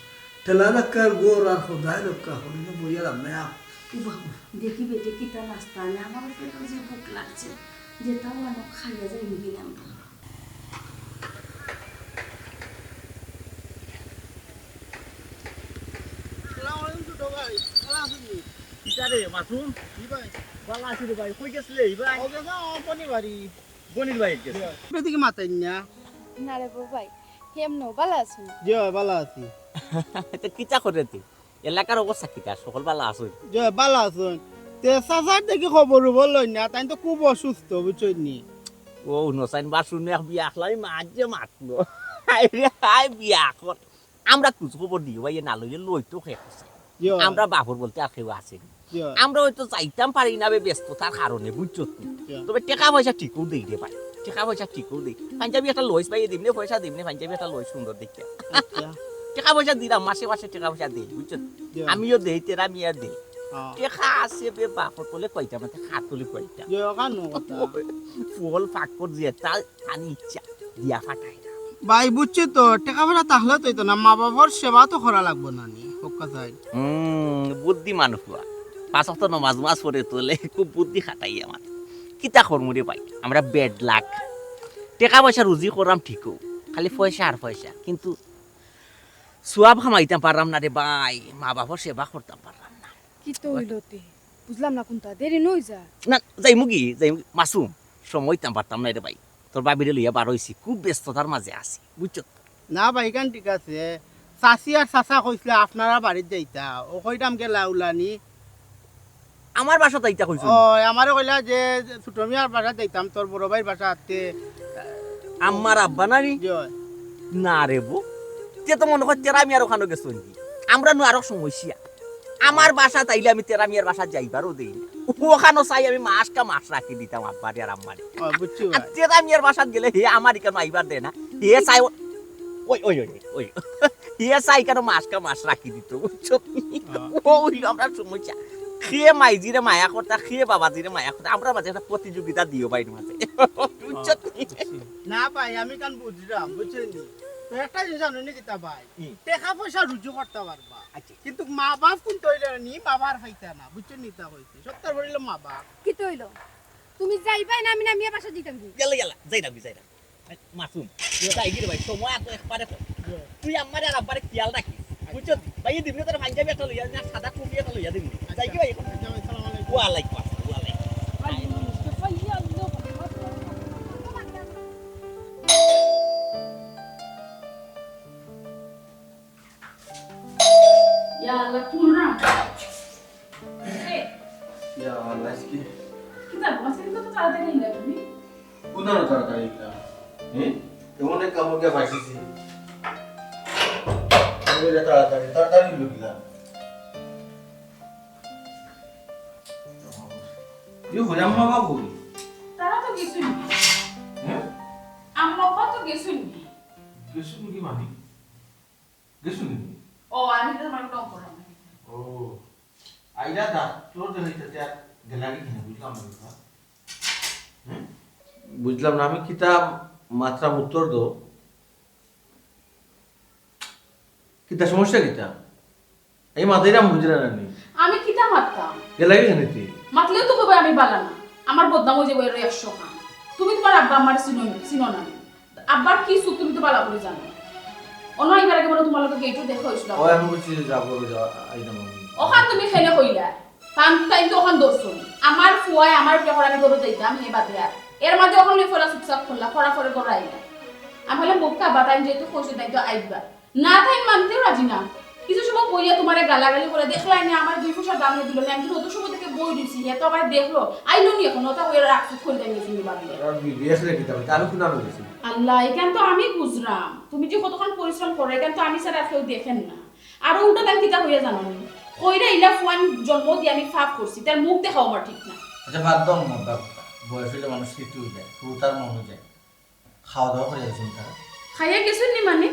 ঠেলা রাখার গোর আর খোদায় রক্ষা করি না বইয়া রাম না দেখি বেটে কিতা নাস্তা আনে আমার পেটে যে ভুক লাগছে যেটাও অনেক খাইয়া যাই নিবি আমরা না রে ভাই কেমন ভালো আছেন কিতা করে তুই এলাকার অবস্থা কিতা সকল বালা আছে বালা আছেন তে সাসার দেখি খবর বললো না তাই তো খুব অসুস্থ বুঝছেন নি ও নসাইন বা শুনে বিয়া খলাই মাঝে মাতলো হাই বিয়া কর আমরা কুছ খবর দিও ভাই না লইয়ে লই তো খেয়ে আমরা বাপর বলতে আর কেউ আছে আমরা হয়তো যাইতাম পারি না ব্যস্ততার কারণে বুঝছো তবে টাকা পয়সা ঠিকও দিই রে ভাই টাকা পয়সা ঠিকও দিই পাঞ্জাবি একটা লইস পাইয়ে দিমনে পয়সা দিমনে পাঞ্জাবি একটা লই সুন্দর দেখতে টাকা পয়সা দিলাম মাসে মাসে টাকা পয়সা দিই বুঝছো আমিও দেই তেরা মিয়া দেই টাকা আছে বে বাপর বলে কইতা মানে হাত তুলি কইতা ফুল ফাঁক কর দিয়ে তাল আনি ইচ্ছা দিয়া ফাটাই ভাই বুঝছি তো টাকা পয়সা তাহলে তো না মা বাবার সেবা তো করা লাগবে না নি বুদ্ধি মানুষ পাঁচ সপ্তাহ নমাজ মাস পরে তোলে খুব বুদ্ধি খাটাই আমার কিতা কর্মরে পাই আমরা বেড লাখ টাকা পয়সা রুজি করাম ঠিকও খালি পয়সা আর পয়সা কিন্তু সোয়াব খামাইতাম পারলাম না রে ভাই মা বাবার সেবা করতাম পারলাম তো হইলতে বুঝলাম না কোনটা দেরি নই যা না যাইমু মাসুম সময় তেম পারতাম না রে ভাই তোর বাবিরে লইয়া বার হইছি খুব ব্যস্ততার মাঝে আছি বুঝছো না ভাই কান ঠিক আছে চাচি আর চাচা কইছিলে আপনারা বাড়িত যাইতা ও কইতাম কে লাউলানি আমার বাসা তাইতা কইছো ও আমারে কইলা যে ছোট মিয়ার বাসা যাইতাম তোর বড় ভাইয়ের বাসা আতে আমার আব্বা নানি জয় না রে বো তে তো মনে কর তেরা মিয়ার ওখানে গেছো নাকি আমরা নু আরো সমস্যা আমার বাসা তাইলে আমি তেরা মিয়ার বাসা যাইবারও দেই না ওখানে চাই আমি মাস রাখি দিতাম আব্বারে আর আম্মারে ও বুঝছি আর ভাই তেরা মিয়ার বাসা গেলে হে আমার কেন আইবার দেয় না হে চাই ওই হে চাই কেন মাস রাখি দিত বুঝছো ওই আমরা সমস্যা খেয়ে মাইজিরে মায়া করতা খেয়ে বাবাজিরে মায়া করতা আমরা মাঝে একটা প্রতিযোগিতা দিও বাইর মাঝে বুঝছো না ভাই আমি কান বুঝলাম বুঝছেন তো একটা জিনিস জানি কিতা ভাই টাকা পয়সা রুজু করতে পারবা কিন্তু মা বাপ কোন তৈরি নি বাবার হইতা না বুঝছেন নিতা হইছে সত্তর বলিল মা বাপ কি তো হইলো তুমি যাইবাই না আমি নামিয়া বাসা দিতাম কি গেলে যাই না মাসুম যাই গিরে ভাই সময় এত একবারে তুই আমার আর আব্বারে খেয়াল রাখিস বুঝছো ভাই দিবনি তোর পাঞ্জাবি একটা লইয়া না সাদা টুপি একটা লইয়া দিবনি যাই কি ভাই আসসালামু আলাইকুম ওয়ালাইকুম আসসালাম Ya Allah kurang. ইয়া আল্লাহ কি Kita masih itu tahu ni enggak ni? কোনার তাড়াতাড়ি এটা এমন এক কামড় কে পাইছিস তাড়াতাড়ি লুকিলা ইউ হলাম মা বাবু Tara tu gisun. হ্যাঁ Amma apa tu gisun? গেছুন কি মানি গেছুন Oh, আমি তো মানে টক করাম। ও আইলা দা তোর দেখাইতে তে গেলারি কিনা বুঝলাম না বুঝলাম না আমি কিতাব মাত্রা উত্তর দো কিতা সমস্যা কিতা এই মাদাইরাম বুঝরা নানি আমি কিতা মারতাম? গেলারি জানিতি মাতলেও তো কবে আমি বালানা। আমার বদনাম হয়ে যাবে 100 খান। তুমি তোমার আব্বা আমার চিনো না। আব্বার কি সুখ তুমি তো বালা করে জানো। অন্য এবার আগে বলো তোমার লোকে গেটও দেখো হইছিল। ও আমি বলছি যাব আইনা মামি ওখান তুমি খেলে কইলা। টাইম তো ওখান দর্শন। আমার ফুয়ায় আমার পেহর আমি গরু দিতাম হে বাদে আর। এর মধ্যে ওখান লই ফলা চুপচাপ করলা ফরা ফরে গড়াইলা। আমি বলে মুখটা বাতাইন যেহেতু কইছে তাই তো আইবা। না তাই মানতেও রাজি না। কিছু সময় কইয়া তোমারে গালাগালি করে দেখলাই না আমার 2 পয়সা দাম দিল না আমি অত সময় থেকে বই দিছি হে তো আবার দেখলো আইলো নি এখন ওটা কইরা রাখছি খুলে দেন গেছি বাবা আর বিবিএস রে কিতাব আমি কোনা লইছি আল্লাহ এখান তো আমি বুঝরাম তুমি যে কতক্ষণ পরিশ্রম করো এখান তো আমি স্যার আর কেউ দেখেন না আর ওটা দাম কিতা হইয়া জানো নি কইরা ইলা ফুয়ান জন্ম দিয়ে আমি ফাপ করছি তার মুখ দেখাও আমার ঠিক না আচ্ছা বাদ দাও না বাবা বয়স হইলে মানুষ স্মৃতি হয়ে যায় তার মনে যায় খাওয়া দাওয়া করে যাচ্ছেন তারা খাইয়া গেছেন নি মানে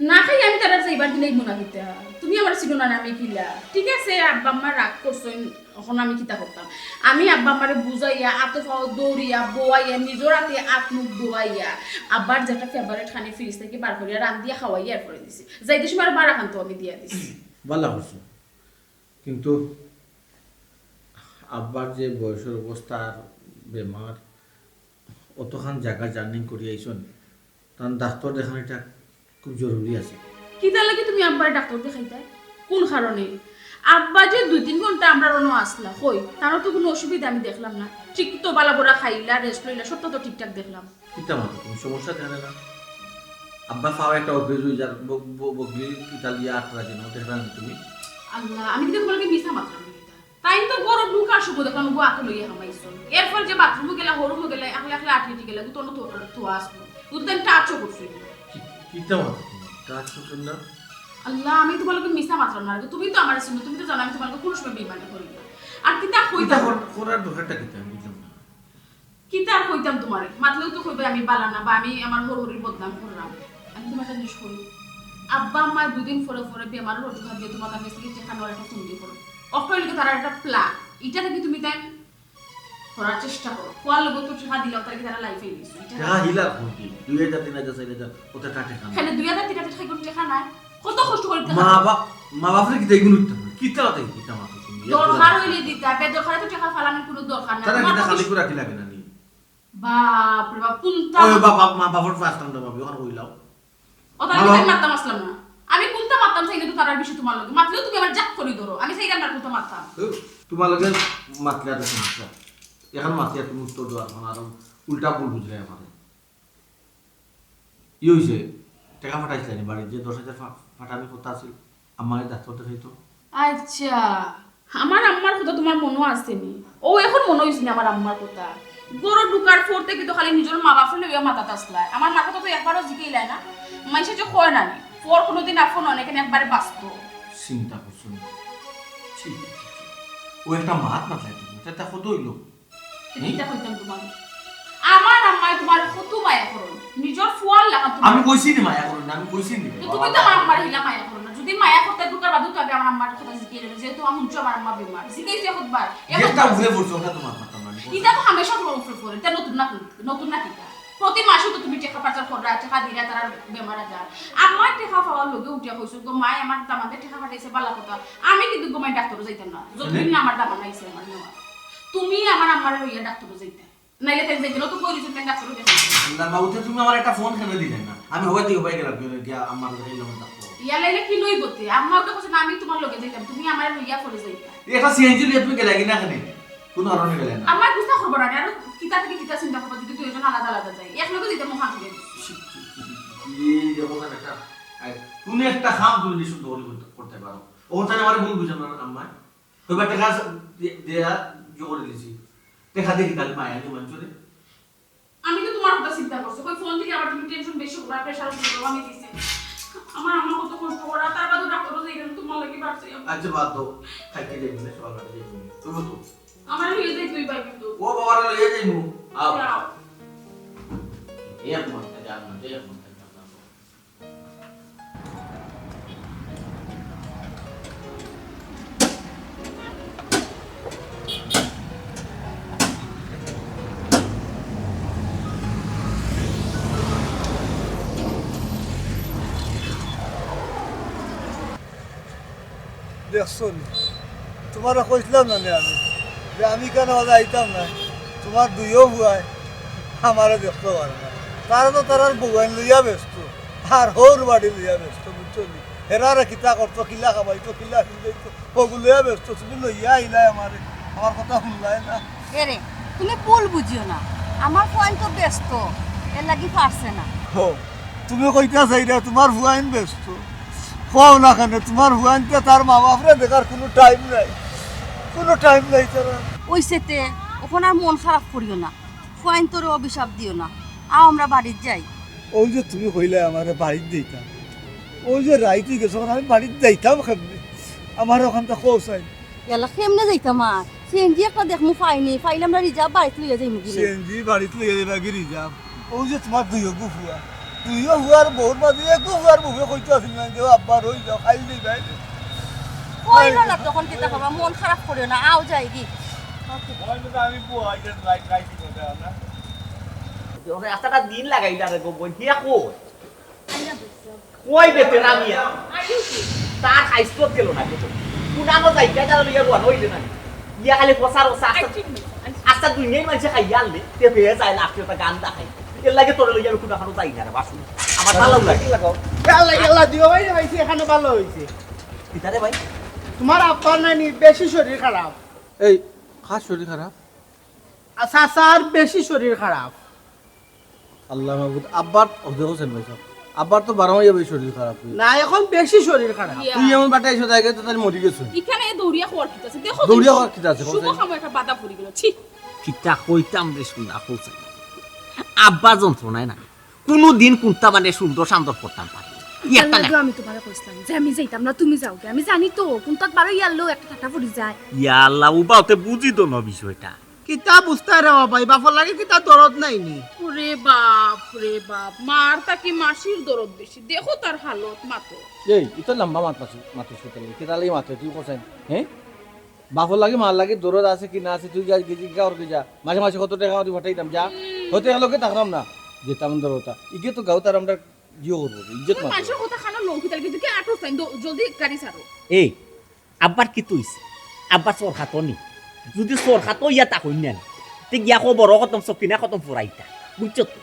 না খাই আমি তারা যাইবার দিলেই মনা দিতে তুমি আমার ছিল না আমি কিলা ঠিক আছে আব্বা আম্মা রাগ করছেন এখন আমি কিতা করতাম আমি আব্বা আম্মারে বুঝাইয়া আতফাও দৌড়িয়া বোয়াইয়া নিজের হাতে আত্মুখ দোয়াইয়া আব্বার যেটা ফেভারিট খানি ফ্রিজ থেকে বার করিয়া রান্ধিয়া খাওয়াইয়া এর করে দিছি যাইতে সময় বারা খান তো আমি দিয়া দিছি ভালো হচ্ছে কিন্তু আব্বার যে বয়সের অবস্থার বেমার অতখান জায়গা জার্নি করি আইসন তখন ডাক্তার দেখানোটা খুব জরুরি আছে কিতা লাগে তুমি আব্বার ডাক্তার দেখাইতে কোন কারণে আব্বা যে 2-3 ঘন্টা আমরা রনো আসলা কই তারও তো কোনো অসুবিধা আমি দেখলাম না ঠিক তো বালা বড়া খাইলা রেস্ট লইলা সবটা তো ঠিকঠাক দেখলাম কিতা মতো তুমি সমস্যা জানে না আব্বা খাওয়া একটা অভ্যেস হয়ে যার বগলি ইতালিয়া আটরা যেন দেখবেন তুমি আল্লাহ আমি কিন্তু বলকে মিছা মাত্রা তাই তো বড় ঢুকার শুভ দেখলাম গো আতো লইয়া হামাইছো এরপর যে বাথরুমে গেলা হরুমে গেলা একলা আটকে গেলা তো তো আসলো উদ্দেন টাচও করছিস কিতা মতো কাজ করছেন না আল্লাহ আমি তোমাকে মিছা মাত্রা না তুমি তো আমার শুনো তুমি তো জানো আমি তোমাকে কোনো সময় বেইমানি করি না আর কিতা কইতাম করার দরকারটা কিতা বুঝলাম না কিতা কইতাম তোমারে মাতলেও তো কইবে আমি বালা না বা আমি আমার হরহরির বদনাম করলাম আমি তোমার একটা জিনিস করি আব্বা আম্মা 2 দিন পরে পরে বেমারের অজুহাত দিয়ে তোমার কাছে থেকে টেকানোর একটা ফোন দিয়ে করো অকলিকে তারা একটা প্ল্যান এটা থেকে তুমি তাই করার চেষ্টা করো কোয়াল লোক তো টাকা দিলাও তাকে তারা লাইফে দিছে টাকা হিলা কোনটি 2000 3000 4000 ওটা কাটে খান খালি 2000 3000 টাকা কোন টাকা নাই কত কষ্ট করে মা বাপরে কি দেগুন উঠতে কিতা দেই কিতা মাতো তুমি দরকার হইলে দিতে হবে দরকার তো টাকা ফালানোর কোনো দরকার নাই তারা কিতা খালি করে রাখি লাগে না নি বাপ রে বাপ কোনটা ওই বাবা মা বাবার ফাস্ট টাইম বাবা ওখানে কইলাও ও তাহলে মারতাম আসলাম না আমি কোনটা মারতাম চাইলে তো তার বেশি তোমার লগে মাতলেও তুমি আমার জাত করে ধরো আমি চাইলে আমার কোনটা মারতাম তোমার লগে মাতলে আর সমস্যা এখন মাতিয়া তুমি উত্তর দেওয়া এখন আর উল্টা ভুল বুঝলে আমার ই হয়েছে টাকা ফাটাইছিলেন বাড়ি যে 10,000 ফাটানোর কথা আছিল আমার ডাক্তার দেখাইতো আচ্ছা আমার আম্মার কথা তোমার মনে আসেনি ও এখন মনে হইছে না আমার আম্মার কথা গরো ঢুকার পর থেকে তো খালি নিজের মা বাপের লইয়া মাথা তাসলায় আমার মার কথা তো একবারও জিকেইলাই না মাইসে যে কয় না নি পর কোনোদিন আফন অনেক একবারে বাঁচত চিন্তা করছো ও একটা মাত মাতলাই তুমি এটা কত হইল এটা কইতাম তোমার আমার আম্মায় তোমার কত মায়া করো নিজের ফুয়াল লাগা আমি কইছি নি মায়া করো না আমি কইছি নি তুমি তো আমার আম্মার হিলা মায়া করো না যদি মায়া করতে ঢুকার বাদু তো আগে আমার আম্মার কথা জিকেইলে যেহেতু আমি হুঁচো আমার আম্মা বেমার জিকেইছে কতবার একটা ঘুরে পড়ছো ওটা তোমার মাথা মানে এটা তো হামেশা তোমার উপরে পড়ে এটা নতুন না কিটা প্রতি মাসে তো তুমি টাকা পাচার কররা টাকা দিরা তারা বেমার যায় আমার টাকা পাওয়ার লগে উঠিয়া কইছো গো মাই আমার দামাতে টাকা পাঠাইছে বালা কথা আমি কিন্তু গো মাই ডাক্তারও যাইতাম না যতদিন না আমার দামা নাইছে আমার নেওয়া তুমি আমার আম্মার লইয়া ডাক্তারও যাইতা নাইলে তাই যাইতে না তো কইরিছ না ডাক্তারও দেখাইছে আল্লাহ বাউতে তুমি আমার একটা ফোন কেন দিলেন না আমি হইতে উপায় গেলাম গিয়া আমার লগে লগে ডাক্তার ইয়া লাইলে কি লইবতে আম্মা ওটা কইছে না আমি তোমার লগে যাইতাম তুমি আমার লইয়া পড়ে যাইতা এটা সিএনজি লিয়ে তুমি গেলা কিনা খালি কোন কারণে গেলেন না আমার গুস্তা করব না আর কিতা থেকে কিতা চিন্তা করব যদি দুইজন আলাদা আলাদা যাই এক লগে দিতে মুখ হাতে এই যে বলেন একটা তুমি একটা খাম তুমি সুন্দর করতে পারো ওখানে আমার ভুল বুঝানো আম্মা কইবা টাকা দেয়া জোরে দিছি টাকা দেখি তাহলে মায়া যে মঞ্চরে আমি তো তোমার কথা চিন্তা করছো কই ফোন থেকে আবার তুমি টেনশন বেশি করা প্রেসার উপর আমি দিছি আমার আম্মা কত কষ্ট করা তার বাদে ডাক্তারও যাই না তোমার লাগি বাড়ছে আচ্ছা বাদ দাও খাইতে যাই না সকাল বেলা যাই তুমি তো আমার লইয়ে যাই তুই পাই কিন্তু ও বাবার লইয়ে যাই নু আও যাও এক মন যা না এক মন দেখছো তোমার কইছিলাম না আমি যে আমি কেন যাইতাম না তোমার দুইও বুয়াই আমারও দেখতে পারে না তারা তো তার বউয়াইন লইয়া ব্যস্ত আর হোর বাড়ি লইয়া ব্যস্ত বুঝছো নি হেরারে কিতা করতো কিলা খাবাইতো কিলা কিনতো ওগুলো লইয়া ব্যস্ত তুমি লইয়া আইলাই আমার কথা শুনলাই না এরে তুমি ভুল বুঝিও না আমার ফোন তো ব্যস্ত এর লাগি পারছে না হো তুমি কইতা চাইরা তোমার বুয়াইন ব্যস্ত কও না কেন তোমার বুয়াইনতে তার মা বাপরে দেখার কোনো টাইম নাই তারা ওই সেতে ওখানে আর মন খারাপ করিও না ফোন তোর অভিশাপ দিও না আও আমরা বাড়িতে যাই ওই যে তুমি কইলে আমার বাড়িতে দিতাম ওই যে রাইতে গেছো আমি বাড়িতে যাইতাম কেমনি আমার ওখানটা কৌসাই এলা কেমনে যাইতাম আর সিএনজি একটা দেখমু ফাইলে আমরা রিজার্ভ বাড়িতে লইয়া যাইমু গিয়ে সিএনজি বাড়িতে লইয়া যাবা গিরি যাম ওই যে তোমার দুইও হুয়ার বহুত বাদে একু হুয়ার বুফে কইতে আছিল না যে আব্বার হই যাও খাইল দি ভাই কইলো না তখন কিতা করবা মন খারাপ করিও না আও যাই গি আমি বুয়াই যে রাইতে কথা না ওরে আস্তাটা দিন লাগাইলা রে গো বই হিয়া কই বে তেরা মিয়া তার হাইস্কোপ গেল না তো কুনানো যাইতা যা লইয়া রোয়া হইলে না ইয়া খালি পসার ওসা আস্তা দুনিয়ার মানুষ খাইয়াল লে তে পেয়ে যায় লাস্টে একটা গান দেখাই এর লাগে তোরে লইয়া কুনা খানো যাই না রে বাসু আমার ভালো লাগে লাগাও আল্লাহ দিও ভাই হইছে এখানে ভালো হইছে কিতারে ভাই তোমার আব্বার নানি বেশি শরীর খারাপ এই খাস শরীর খারাপ আচ্ছা স্যার বেশি শরীর খারাপ আল্লাহ মাহবুদ আব্বার অবজেক্ট হোসেন ভাই সব আব্বার তো 12 মাস হবে শরীর খারাপ না এখন বেশি শরীর খারাপ তুই এমন বাটাইছো জায়গায় তো তার মরি গেছ এখানে দৌড়িয়া খোয়ার কি আছে দেখো দৌড়িয়া খোয়ার কি আছে শুভ সময় একটা বাধা পড়ে গেল ছি কিতা কইতাম রে শুনা কইছে আব্বা যন্ত্রণায় না কোনো দিন কোনটা মানে সুন্দর শান্তর করতাম পারি একটা না আমি তোমারে কইছিলাম যে আমি যাইতাম না তুমি যাও গে আমি জানি তো কোনটাত বারো ইয়াল্লো একটা টাটা পড়ি যায় ইয়া আল্লাহ উবাতে বুঝি তো না বিষয়টা কিতা বুঝতে রে ভাই বাপর লাগে কিতা দরদ নাই নি রে বাপ মার তাকি মাসির দরদ বেশি দেখো তার হালত মাতো এই ইতো লম্বা মাত্র সুতলে কি তালে মাত্র তুই কোসেন হ্যাঁ বাফর লাগে মার লাগে দরদ আছে কি না আছে তুই যা গেজি কা আর যা মাঝে মাঝে কত টাকা দি পাঠাইতাম যা হতে হলোকে তাকরাম না যেতাম দরদটা ইগে তো গাউতার আমরা জিও করব ইজ্জত মার মানুষের কথা খানা লৌকি তালে কিন্তু কি আটো ফাইন জলদি গাড়ি ছাড়ো এই আব্বার কি তুইছে আব্বার সর খাতনি যদি সর খাতো ইয়া তা কইনা তে গিয়া খবর খতম সকিনা খতম ফুরাইতা বুঝছো তো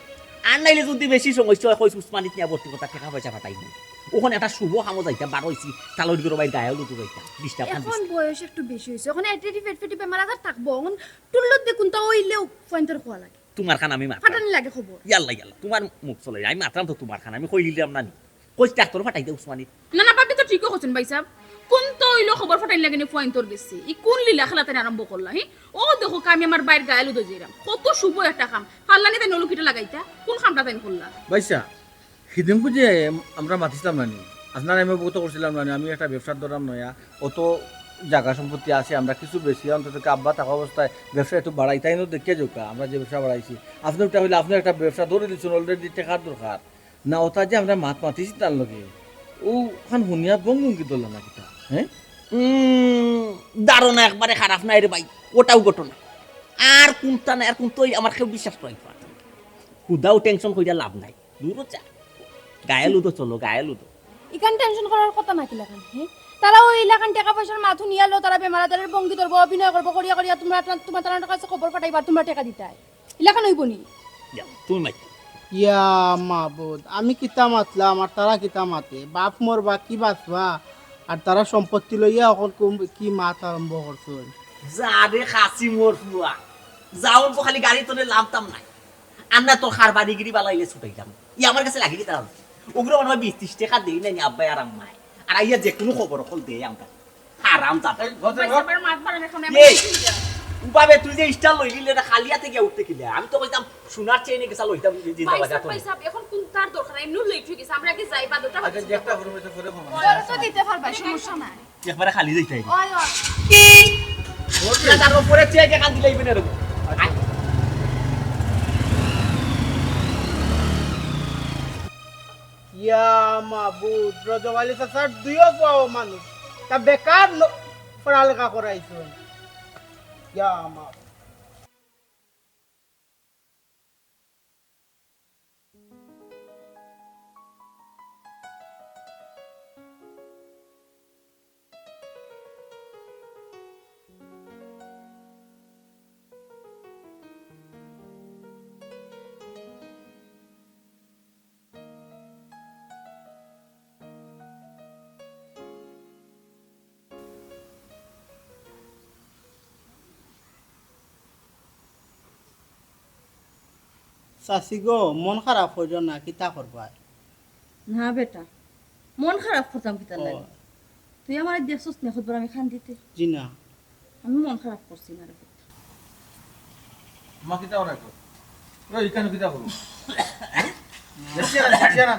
আর নাইলে যদি বেশি সমস্যা হয় কইস উসমানিত নিয়ে ভর্তি কথা টাকা পয়সা ফাটাই না ওখানে একটা শুভ কামো যাইতাম বার হইছি তালুর গরো ভাই গায়ে লুটু যাইতাম ডিস্টার্ব এখন বয়স একটু বেশি হয়েছে ওখানে এটি ফেটফেটি বেমার আজার থাকবো এখন টুল্লত দেখুন তো ওইলেও পয়েন্টের খোয়া লাগে তোমার খান আমি মাত্রা ফাটানি লাগে খবর ইয়াল্লা ইয়াল্লা তোমার মুখ চলে আমি মাত্রাম তো তোমার খান আমি কই দিলাম না নি কইস ডাক্তার ফাটাই দে উসমানিত না না বাপি তো ঠিকই হচ্ছেন ভাই সাহেব কোন তো হইলো খবর ফাটাই লাগে নি পয়েন্টর গেছি ই কোন লীলা খেলাতে আরম্ভ করলা হি ও দেখো আমি আমার বাইর গায়ে লুদে যাইরাম কত শুভ একটা কাম ফাল্লানি তাই নলুকিটা লাগাইতা কোন কামটা তাই করলা বাইসা সেদিনকে যে আমরা মাতিছিলাম না নি আপনার আমি অবগত করছিলাম না আমি একটা ব্যবসার ধরাম নয়া অত জায়গা সম্পত্তি আছে আমরা কিছু বেশি অন্তত আব্বা থাকা অবস্থায় ব্যবসা একটু বাড়াই তাই না দেখে যোকা আমরা যে ব্যবসা বাড়াইছি আপনার ওটা হইলে আপনার একটা ব্যবসা ধরে দিচ্ছেন অলরেডি টাকার দরকার না ওটা যে আমরা মাতিছি তার লগে ও খান শুনিয়া বঙ্গি ধরলাম না কিতা হ্যাঁ দারুণ একবারে খারাপ নাই রে ভাই ওটাও ঘটনা আর কোনটা নাই আর কোন তো আমার কেউ বিশ্বাস করে খুদাও টেনশন কইরা লাভ নাই দূর যা গায়ে লুদো চলো গায়ে লুদো ইখান টেনশন করার কথা নাকি লাগান হ্যাঁ তারা ওই এলাকান টাকা পয়সার মাথু নিয়ে আলো তারা বেমার আজারের ভঙ্গি ধরবো অভিনয় করবো করিয়া করিয়া তোমার তার কাছে খবর পাঠাইবা তোমরা টাকা দিতাই এলাকান হইব নি তুমি মাই ইয়া মাহবুদ আমি কিতা মাতলাম আর তারা কিতা মাতে বাপ মোর বা কি বাঁচবা আর তারা সম্পত্তি লইয়া এখন কি মাত আরম্ভ করছেন যারে খাসি মোর ফুয়া যাও খালি গাড়ি তোলে লাভতাম নাই আমরা তোর খার বাড়ি গিরি বালাইলে ছুটাইলাম ই আমার কাছে লাগি তার ওগুলো মনে হয় 20-30 টাকা দেই নাই আব্বাই আর আম্মাই আর আইয়া যে কোনো খবর হল দেই আমরা হারাম যাবে ভাই সাহেবের মাত বাড়ান এখন এই উপাবে তুই যে স্টার লইলি এটা খালিয়াতে গিয়া উঠতে কিলে আমি তো কইতাম সোনার চেইনে গেছা লইতাম জিন্দাবাদ তো ভাই সাহেব এখন কোন তার দরকার এমনি লেট হয়ে গেছে আমরা আগে যাই বা দুটা আচ্ছা যে একটা করে করে ওরা তো দিতে পারবা সমস্যা নাই একবারে খালি যাইতাই ওই ওই কি ওটা তার উপরে চেয়ে টাকা দিলেই বেনে দেব ইয়া মাহবুদ রজওয়ালি চাচার দুইও পাও মানুষ তা বেকার পড়ালেখা করাইছেন ইয়া মাহবুদ চাচি গো মন খারাপ হইল না কিতা করবা না বেটা মন খারাপ করতাম কিতার লাগে তুই আমার দেখছস না খবর আমি খান দিতে জি না আমি মন খারাপ করছি না রে মা কিতা ওরা কো ওই কেন কিতা করব দেখছিনা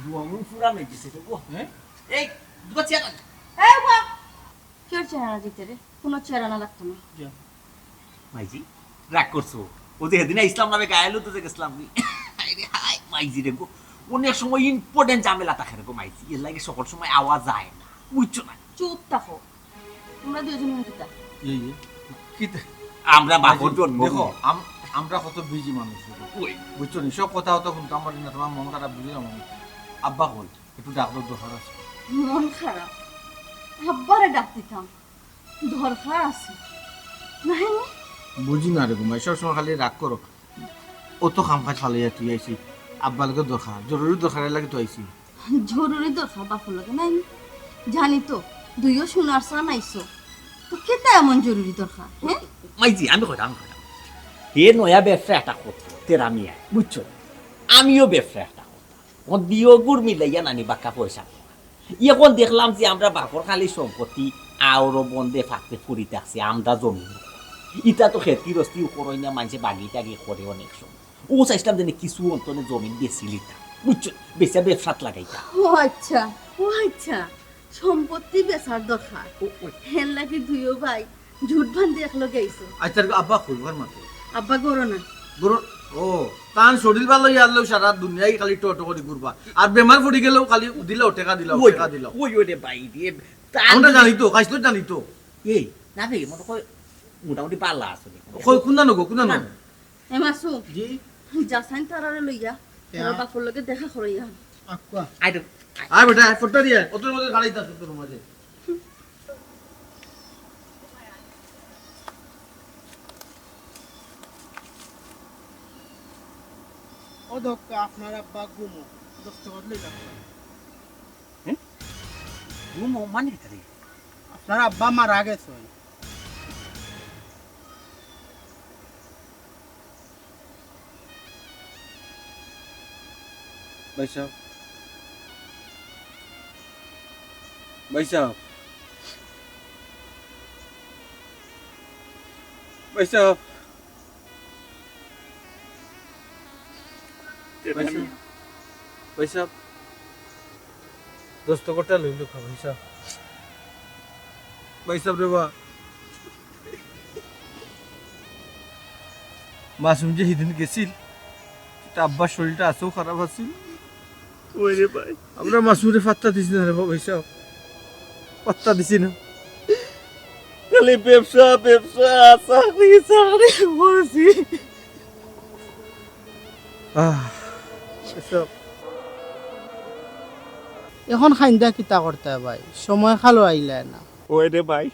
রুমু পুরা মেজিছে গো হ্যাঁ এই দুটো চেয়ার এই বাবা কে চেহারা দিতে রে কোনো চেহারা না লাগতো না মাইজি রাগ করছো ও যে সেদিন ইসলাম নামে গায়েলো তো গেছিলাম আরে হাই মাইজি রে গো অনেক সময় ইম্পর্টেন্ট ঝামেলা থাকে রে গো মাইজি এর লাগে সকল সময় আওয়াজ যায় না বুঝছো না চুপ থাকো তোমরা দুজনে কিতা এই কিতা আমরা বাপর জন্ম দেখো আমরা কত বিজি মানুষ ওই বুঝছো নি সব কথা হতো শুনতাম পারি না তোমার মন খারাপ বুঝলাম আমি আব্বা কই একটু ডাক্তার দরকার আছে মন খারাপ আব্বারে ডাক দিতাম দরকার আছে নাই বুঝি না রে ঘুমাই সব সময় খালি রাগ করো ও তো খাম খাজ ফালাইয়া তুই আইসি আব্বা লাগে দরকার জরুরি দরকারের লাগে তো আইসি জরুরি দরকার বাপুর লাগে নাই জানি তো দুইও শোনার সান আইসো তো কেতা এমন জরুরি দরকার হ্যাঁ মাইজি আমি কইতাম হে নয়া ব্যবসা একটা করতো তেরা মিয়া বুঝছো আমিও ব্যবসা একটা করতাম ও বিয়োগুর মিলাইয়া নানি বাক্কা পয়সা এখন দেখলাম যে আমরা বাপর খালি সম্পত্তি আওরো বন্ধে ফাঁকতে ফুরিতে আসছি আমরা জমি ইটা তো খেতি রস্তি করই না মানুষে বাগি টাগি করে অনেক সময় ও চাইছিলাম যে কিছু অন্তনে জমিন বেচিলিতা বুঝছো বেচা ব্যবসাত লাগাইতা ও আচ্ছা সম্পত্তি বেচার দরকার হেন লাগি দুইও ভাই ঝুট ভান্দি একলো গেইছো আচ্ছা আব্বা কইবার মাত্র আব্বা গরো না গরু ও তান শরীর ভালো ইয়ারলেও সারা দুনিয়ায় খালি টোটো করে ঘুরবা আর বেমার পড়ি গেলেও খালি দিলেও টাকা দিলাও টাকা দিলাও ওই ওরে ভাই দিয়ে আমরা জানি তো খাইছিল জানি তো এই না রে মনে কয় মোটামুটি পাল্লা আসলে কই কোনটা নগো কোনটা নগো এ মাসু জি যাসাইন তারারে লইয়া তার বাপুর লগে দেখা করাইয়া আকুয়া আইটা আয় বেটা ফটো দিয়ে ওদের মধ্যে গাড়িটা তোর মাঝে ও দক্ষ আপনার আব্বা ঘুমো দস্তখত লই যাবেন ঘুমো মানে কি রে? আপনার আব্বা মারা গেছে ভাই সাহেব ভাই সাহেব ভাই সাহেব ভাই সাহেব দস্তখতটা লইল খা ভাই সাহেব ভাই সাহেব রে বা মাসুম যে সেদিন গেছিল আব্বার শরীরটা এত খারাপ আছিল ওই রে ভাই আমরা মাসুমরে পাত্তা দিছি না রে ভাই সাহেব পাত্তা দিছি না খালি ব্যবসা ব্যবসা চাকরি চাকরি করছি এসব এখন খাইন্দা কিতা করতে ভাই সময় খালো আইলা না ওই রে ভাই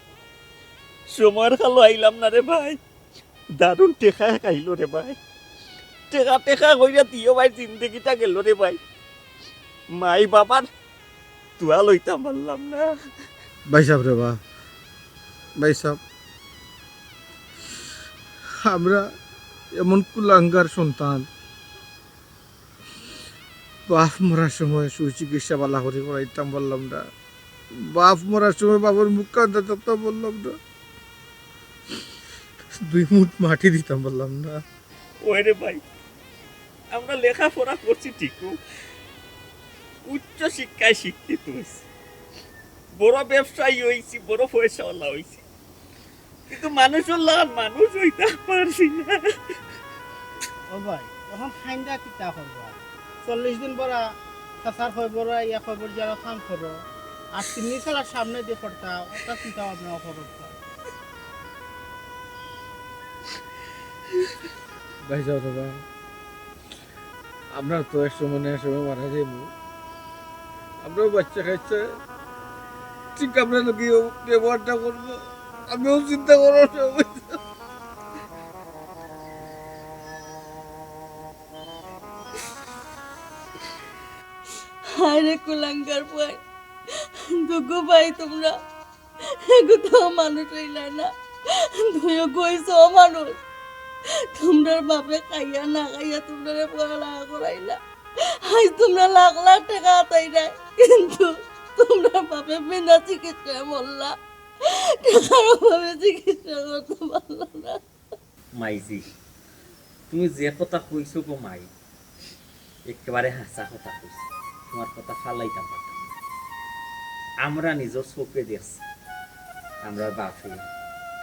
সময়ের খালো আইলাম না রে ভাই দারুণ টেকা খাইলো রে ভাই টেকা টেকা কইরা দিও ভাই জিন্দগিটা গেল রে ভাই মাই বাবার তুয়া লইতাম পারলাম না ভাই সাহেব রে বা ভাই সাহেব আমরা এমন কুলাঙ্গার সন্তান বাপ মরার সময় সুচিকিৎসা বালা করে করাইতাম বললাম না বাপ মরার সময় বাবার মুখ কান্দা তো বললাম না 2 মুঠ মাটি দিতাম বললাম না ওই রে ভাই আমরা লেখাপড়া করছি ঠিকও উচ্চ শিক্ষায় শিক্ষিত হয়েছি বড় ব্যবসায়ী হয়েছি বড় পয়সাওয়ালা হয়েছি কিন্তু মানুষের লাল মানুষ হইতে পারছি না ও ভাই এখন খাইন্দা কিতা করবা 40 দিন বড়া কাছার খবর ইয়া খবর যারা কাম করো আর 3 সালের সামনে দিয়ে পড়তা ওটা চিন্তা ভাবনা করো ভাই সাহেব রে বা আপনার তো এক সময় না সময় মারা যাইব আমরাও বাচ্চা খাইছে ঠিক আপনার লোক ব্যবহারটা করবো আমিও চিন্তা করো আরে কুলাঙ্গার ভাই দুগু ভাই তোমরা এগো তো মানুষ হইলা না তুইও কইছো মানুষ তোমরা বাপে খাইয়া না খাইয়া তোমরা পড়ালেখা করাইলা আজ তোমরা লাখ লাখ টাকা আতাই নাই কিন্তু তোমরা বাপে বিনা চিকিৎসায় মরলা টাকার অভাবে চিকিৎসা করতে পারলা না মাইজি তুমি যে কথা কইছো গো মাই একেবারে হাসা কথা কইছো তোমার কথা ফালাইতাম পারতাম না। আমরা নিজের চোখে দেখছি আমরা বাপে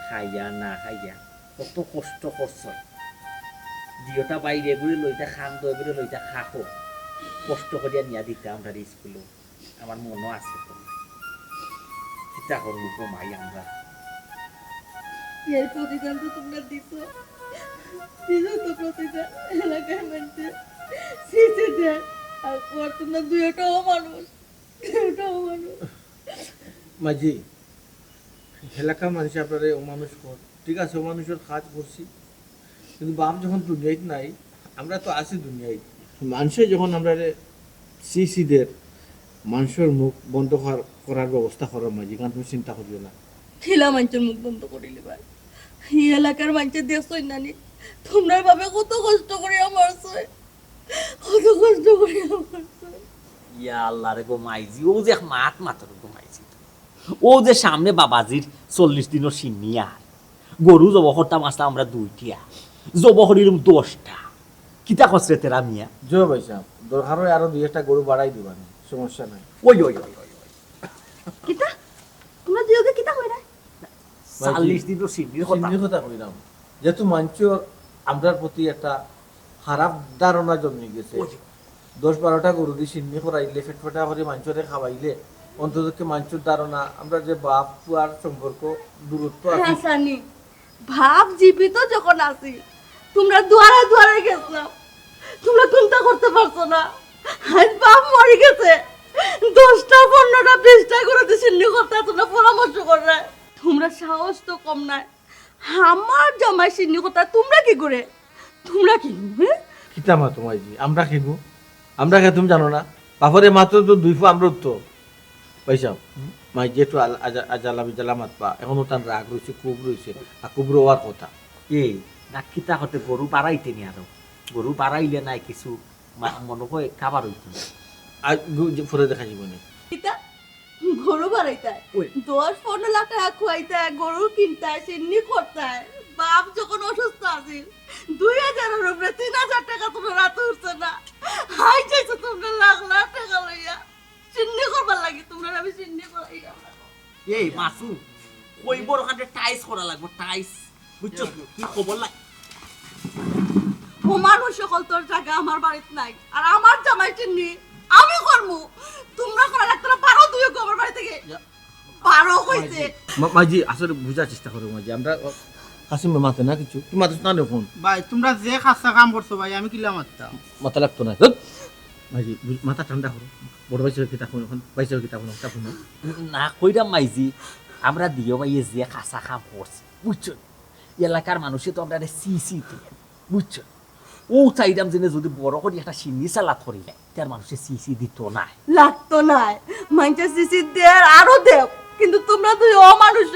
খাইয়া না খাইয়া কত কষ্ট করছ দিওটা বাইরে ঘুরে লইতা খান দই ঘুরে লইতা খাকো কষ্ট করিয়া নিয়া দিতে আমরা স্কুলে আমার মনও আছে তো চিন্তা করবো গো মাই আমরা এর প্রতিদান তো তোমরা দিছো তো প্রতিদান এলাকার মানুষ সিসে দেয় আর পর তোমরা দুইটাও মানুষ মাঝি এলাকা মানুষ আপনারা অমানুষ কর ঠিক আছে অমানুষের কাজ করছি কিন্তু বাপ যখন দুনিয়ায় নাই আমরা তো আছি দুনিয়ায় মানুষে যখন আমরা সিদের মানুষের মুখ বন্ধ করার ব্যবস্থা করার মাঝি কারণ তুমি চিন্তা করবে না খিলা মানুষের মুখ বন্ধ করিলি ভাই এই এলাকার মানুষের দেখছই নানি তোমরা ভাবে কত কষ্ট করে মারছো কত কষ্ট করে মারছো ইয়া আল্লাহ রে গো মাইজি ও যে মাত মাতর গো মাইজি ও যে সামনে বাবাজির 40 দিনের সিনিয়া গরু জব করতাম আসলাম আমরা 2টিয়া জব করিলাম 10টা কিতা কষ্ট তেরা মিয়া জয় ভাই সাহেব দরকার হয় আরো 2-1টা গরু বাড়াই দিবানি সমস্যা নাই ওই ওই ওই ওই কিতা তোমরা দুইকে কিতা কইরা 40 দিনের সিনির কথা কথা কইলাম যেহেতু মানুষের আমরার প্রতি একটা খারাপ ধারণা জন্মে গেছে 10-12টা গরু দিয়ে সিন্নি করাইলে ফেটফেটা করে মানুষরে খাওয়াইলে অন্ততকে মানুষের ধারণা আমরা যে বাপ পুয়ার সম্পর্ক দূরত্ব আছে সানি ভাব জীবিত যখন আছি তোমরা দুয়ারে দুয়ারে গেছলাম তোমরা চিন্তা করতে পারছো না আজ বাপ মরে গেছে 10টা 15টা 20টা করে সিন্নি করতে তোমরা পরামর্শ করলে তোমরা সাহস তো কম নাই আমার জামাই সিন্নি কথা তোমরা কি করে কিতা মা তোমায় জি আমরা খেগু আমরা খেয়ে তুমি জানো না বাপরে মাত্র তো 2 ফু আমরা তো পয়সা মাই যে একটু আজালা বিজালা মাতবা এখনো তার রাগ রয়েছে খুব রয়েছে আর খুব রোয়ার কথা এই নাকিতা হতে গরু বাড়াইতে নি আরো গরু বাড়াইলে নাই কিছু মনে হয় খাবার হইতো আর পরে দেখা যাবো না কিতা গরু বাড়াইতায় 10-15 লাখ টাকা খুয়াইতায় গরু কিনতায় চিন্নি করতায় বাপ যখন অসুস্থ আছিল 2000 উপরে 3000 টাকা তোমরা রাতে উঠছে না হাই যাইছো তোমরা লাখ লাখ টাকা লইয়া চিন্নি করবার লাগি তোমরা আমি চিন্নি করাই এই মাসু কইবর ওখানে টাইস করা লাগবে টাইস বুঝছো কি খবর লাগ ও মানুষ সকল তোর জায়গা আমার বাড়িতে নাই আর আমার জামাই চিন্নি আমি করমু তোমরা করা লাগতো না পারো তুইও আমার বাড়ি থেকে পারো কইছে মাঝি আসলে বুঝার চেষ্টা করো মাঝি আমরা কাসিম মাতে না কিছু তুমি মাতে না ফোন ভাই তোমরা যে খাসা কাম করছো ভাই আমি কিলা মারতাম মাথা লাগতো না মাঝি মাথা ঠান্ডা করো বড় ভাইসের কিতা ফোন এখন ভাইসের কিতা ফোন একটা ফোন না কইরাম মাইজি আমরা দিও ভাই যে খাসা কাম করছি বুঝছো এলাকার মানুষে তো আমরা সিসি বুঝছো ও চাইদাম জেনে যদি বড় করে একটা সিন্নি সালাদ করিলে তার মানুষে সিসি দিত না লাগতো না মাইনটা সিসি দেয়ার আরো দেব কিন্তু তোমরা দুই অমানুষ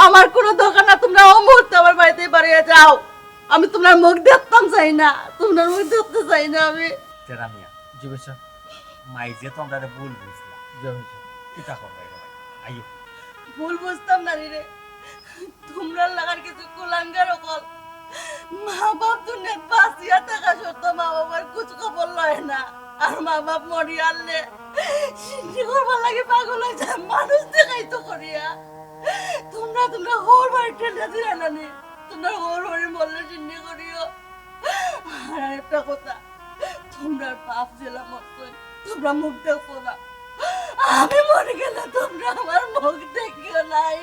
আমার কোনো দরকার না তোমরা ও মুহূর্তে আমার বাড়িতে বাড়িয়ে যাও আমি তোমার মুখ দেখতাম চাই না তোমার মুখ দেখতে চাই না আমি তেরা মিয়া জি বেশা মাইজে তো আমরা ভুল বুঝলাম কিতা করবে রে ভাই আইও ভুল বুঝতাম না রে তোমরা লাগার কিছু কুলাঙ্গার অকল মা বাপ দুনিয়াত বাঁচিয়া থাকা সত্য মা বাবার কুছ খবর লয় না আর মা বাপ মরি আনলে সিন্ধি করবার লাগে পাগল হয়ে যায় মানুষ দেখাই তো করিয়া তোমরা হোর বাড়ি ঠেলে দিলে না নি তোমরা হোর বাড়ি বললে সিন্ধি করিও আর একটা কথা তোমরা বাপ জেলা মতো তোমরা মুখ দেখো না আমি মরে গেলে তোমরা আমার মুখ দেখিও নাই